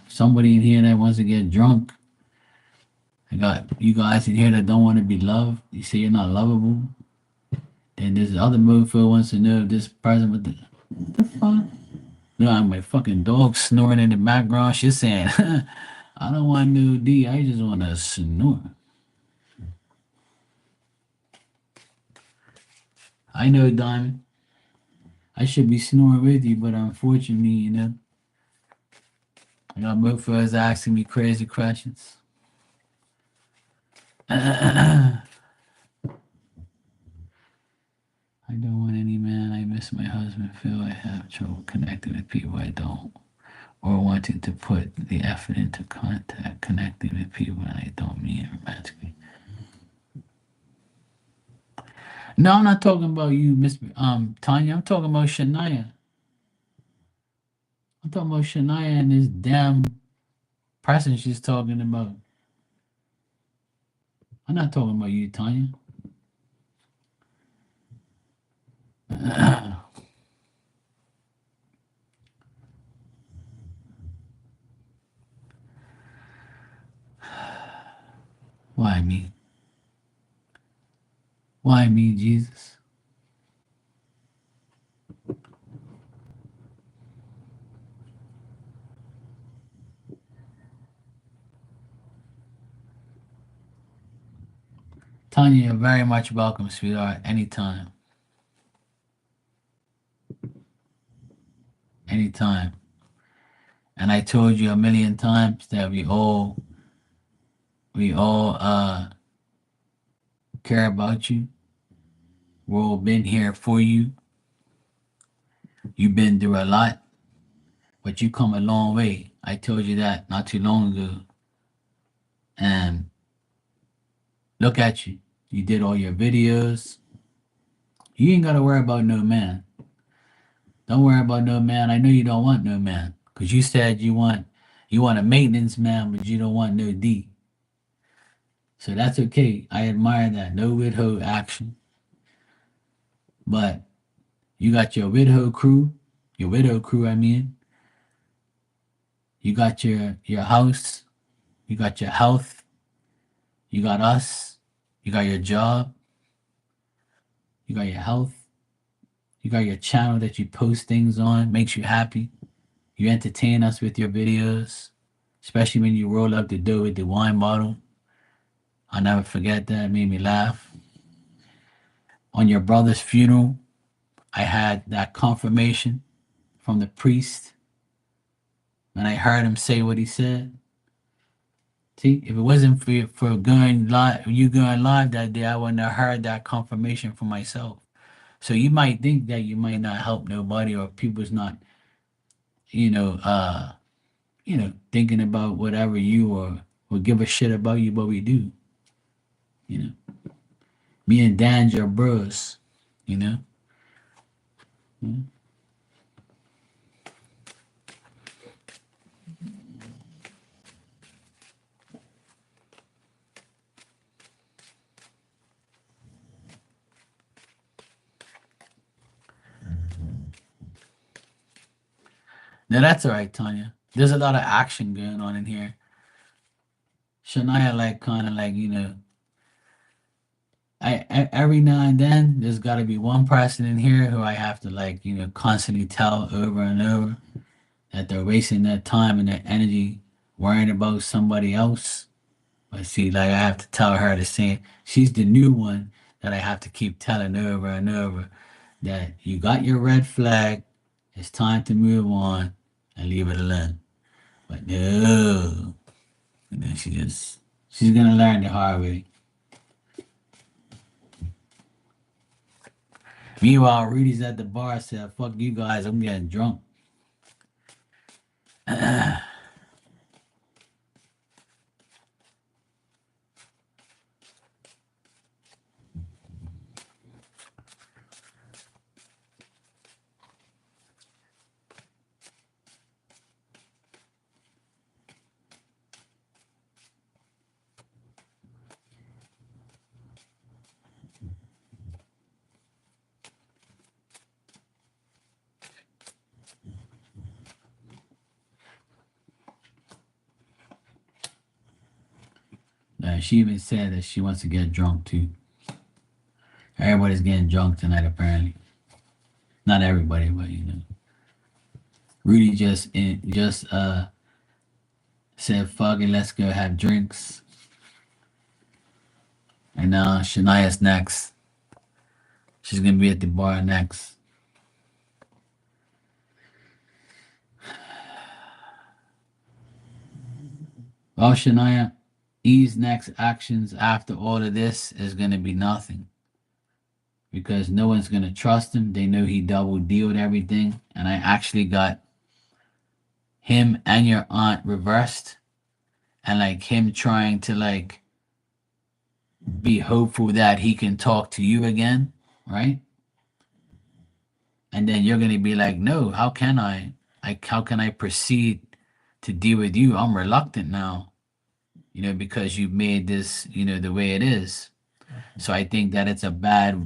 somebody in here that wants to get drunk. I got you guys in here that don't want to be loved. You say you're not lovable. Then this other mofo wants to know if this person with the fuck? No, I'm my fucking dog snoring in the background. She's saying, I don't want no D. I just want to snore. I know, Diamond. I should be snoring with you, but unfortunately, I got mofos asking me crazy questions. I don't want any man. I miss my husband. Feel I have trouble connecting with people I don't, or wanting to put the effort into contact connecting with people I don't mean romantically. No, I'm not talking about you, Miss Tanya. I'm talking about Shania. I'm talking about Shania and this damn person she's talking about. I'm not talking about you, Tanya. Why me? Why me, Jesus? Tanya, you're very much welcome, sweetheart. Anytime. Anytime. And I told you a million times that we all care about you. We've all been here for you. You've been through a lot, but you come a long way. I told you that not too long ago. And look at you. You did all your videos. You ain't gotta worry about no man. Don't worry about no man. I know you don't want no man. Cause you said you want a maintenance man, but you don't want no D. So that's okay. I admire that. No widow action. But you got your widow crew, I mean. You got your house, you got your health, you got us, you got your job, you got your health, you got your channel that you post things on, makes you happy. You entertain us with your videos, especially when you roll up the dough with the wine bottle. I'll never forget that. It made me laugh. On your brother's funeral, I had that confirmation from the priest, and I heard him say what he said. See, if it wasn't for going live, you going live that day, I wouldn't have heard that confirmation for myself. So you might think that you might not help nobody, or people's not, you know, uh, thinking about whatever you or give a shit about you, but we do. You know, me and Dan's your bros. You know. Mm. Now that's all right, Tanya. There's a lot of action going on in here. Shania, like, kind of like, every now and then there's got to be one person in here who I have to, like, constantly tell over and over that they're wasting their time and their energy worrying about somebody else. But see, like, I have to tell her the same. She's the new one that I have to keep telling over and over that you got your red flag. It's time to move on and leave it alone. But no, and then she's gonna learn the hard way. Meanwhile, Rudy's at the bar said, "Fuck you guys, I'm getting drunk." She even said that she wants to get drunk too. Everybody's getting drunk tonight, apparently. Not everybody, but Rudy just said, "Fuck it, let's go have drinks." And now Shania's next. She's gonna be at the bar next. Well, Shania, E's next actions after all of this is gonna be nothing because no one's gonna trust him. They know he double dealed everything, and I actually got him and your aunt reversed, and like him trying to like be hopeful that he can talk to you again, right? And then you're gonna be like, no, how can I? Like, how can I proceed to deal with you? I'm reluctant now, because you made this, the way it is. So I think that it's a bad,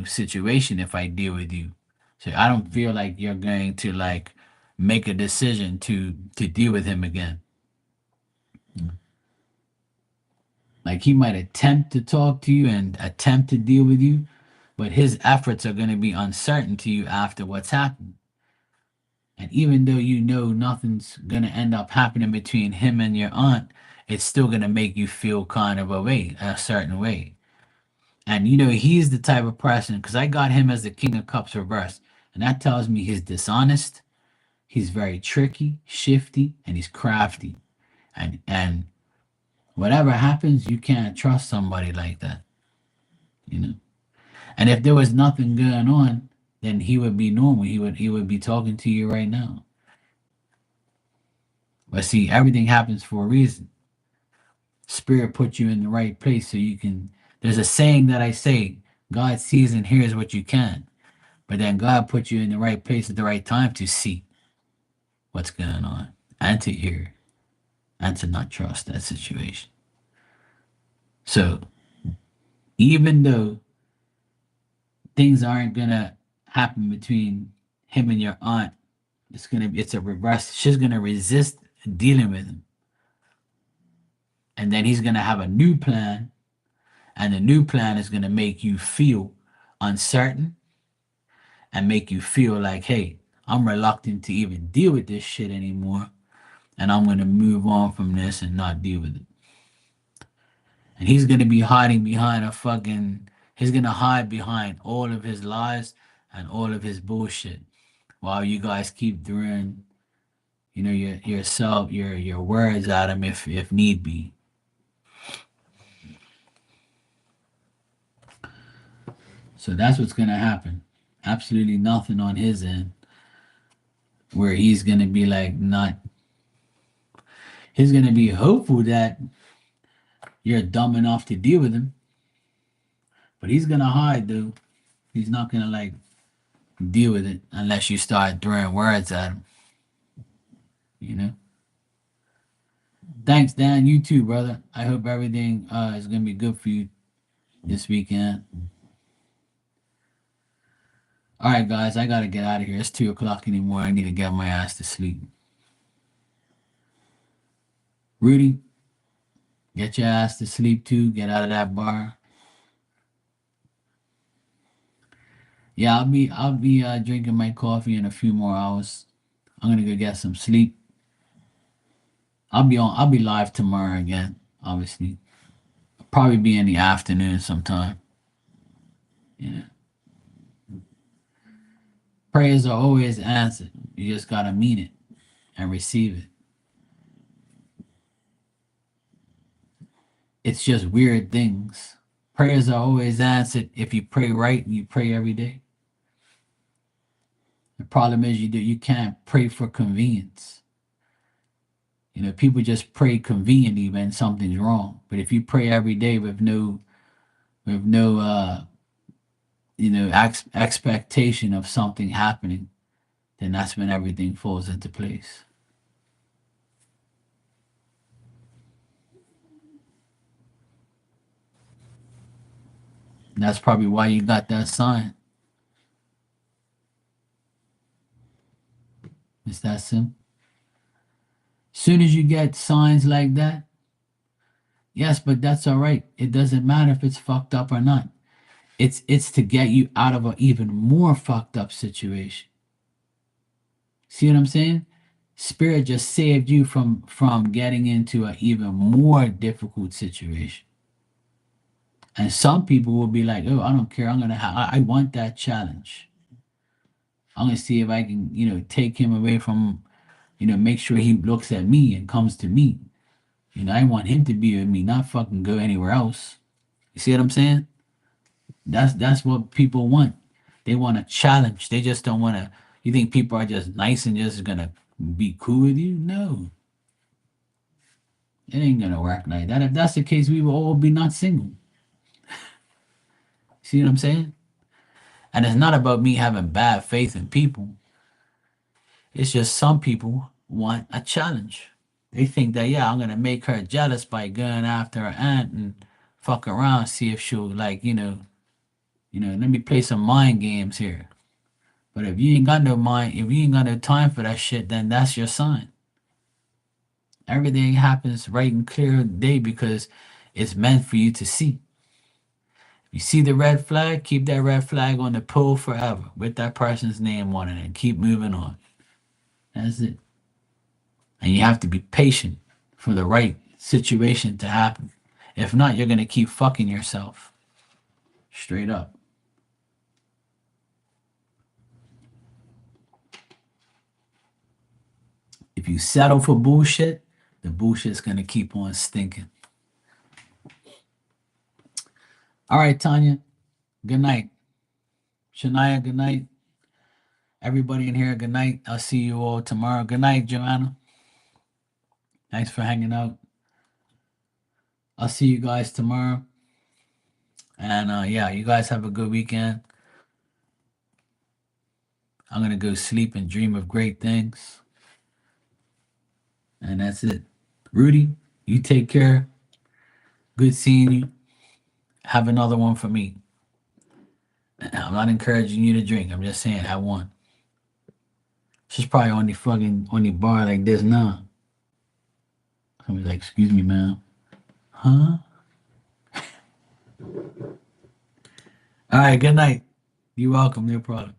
situation if I deal with you. So I don't feel like you're going to like make a decision to deal with him again. Like he might attempt to talk to you and attempt to deal with you, but his efforts are going to be uncertain to you after what's happened. And even though you know nothing's going to end up happening between him and your aunt, it's still going to make you feel kind of a certain way. And he's the type of person, because I got him as the King of Cups reversed. And that tells me he's dishonest, he's very tricky, shifty, and he's crafty. And whatever happens, you can't trust somebody like that, you know. And if there was nothing going on, then he would be normal. He would be talking to you right now. But see, everything happens for a reason. Spirit put you in the right place so you can. There's a saying that I say, God sees and hears what you can. But then God put you in the right place at the right time to see what's going on and to hear and to not trust that situation. So even though things aren't gonna happen between him and your aunt, it's a reverse. She's gonna resist dealing with him. And then he's gonna have a new plan, and the new plan is gonna make you feel uncertain and make you feel like, hey, I'm reluctant to even deal with this shit anymore, and I'm gonna move on from this and not deal with it. And he's gonna be hiding behind a fucking. He's gonna hide behind all of his lies and all of his bullshit, while you guys keep throwing, your words at him if need be. So that's what's gonna happen. Absolutely nothing on his end where he's gonna be like not. He's gonna be hopeful that you're dumb enough to deal with him, but he's gonna hide though. He's not gonna like deal with it unless you start throwing words at him. You know. Thanks, Dan. You too, brother. I hope everything is gonna be good for you this weekend. All right, guys, I gotta get out of here. It's 2 o'clock anymore. I need to get my ass to sleep. Rudy, get your ass to sleep too. Get out of that bar. Yeah, I'll be drinking my coffee in a few more hours. I'm gonna go get some sleep. I'll be live tomorrow again, obviously. Probably be in the afternoon sometime. Yeah. Prayers are always answered. You just gotta mean it and receive it. It's just weird things. Prayers are always answered if you pray right and you pray every day. The problem is you can't pray for convenience. People just pray conveniently when something's wrong. But if you pray every day with no expectation of something happening, then that's when everything falls into place. And that's probably why you got that sign. It's that simple. Soon as you get signs like that, yes, but that's all right. It doesn't matter if it's fucked up or not. It's to get you out of an even more fucked up situation. See what I'm saying? Spirit just saved you from getting into an even more difficult situation. And some people will be like, "Oh, I don't care. I want that challenge. I'm gonna see if I can, take him away from, make sure he looks at me and comes to me. I want him to be with me, not fucking go anywhere else." You see what I'm saying? That's what people want. They want a challenge. They just don't want to. You think people are just nice and just gonna be cool with you? No, it ain't gonna work like that. If that's the case, we will all be not single. See what I'm saying? And it's not about me having bad faith in people. It's just some people want a challenge. They think that, yeah, I'm gonna make her jealous by going after her aunt and fuck around, see if she'll like, let me play some mind games here. But if you ain't got no mind, if you ain't got no time for that shit, then that's your sign. Everything happens right and clear day because it's meant for you to see. You see the red flag, keep that red flag on the pole forever with that person's name on it and keep moving on. That's it. And you have to be patient for the right situation to happen. If not, you're going to keep fucking yourself. Straight up. If you settle for bullshit, the bullshit's going to keep on stinking. All right, Tanya. Good night. Shania, good night. Everybody in here, good night. I'll see you all tomorrow. Good night, Joanna. Thanks for hanging out. I'll see you guys tomorrow. And yeah, you guys have a good weekend. I'm going to go sleep and dream of great things. And that's it. Rudy, you take care. Good seeing you. Have another one for me. I'm not encouraging you to drink. I'm just saying have one. She's probably on the bar like this now. Somebody's like, "Excuse me, ma'am." Huh? All right, good night. You're welcome. No problem.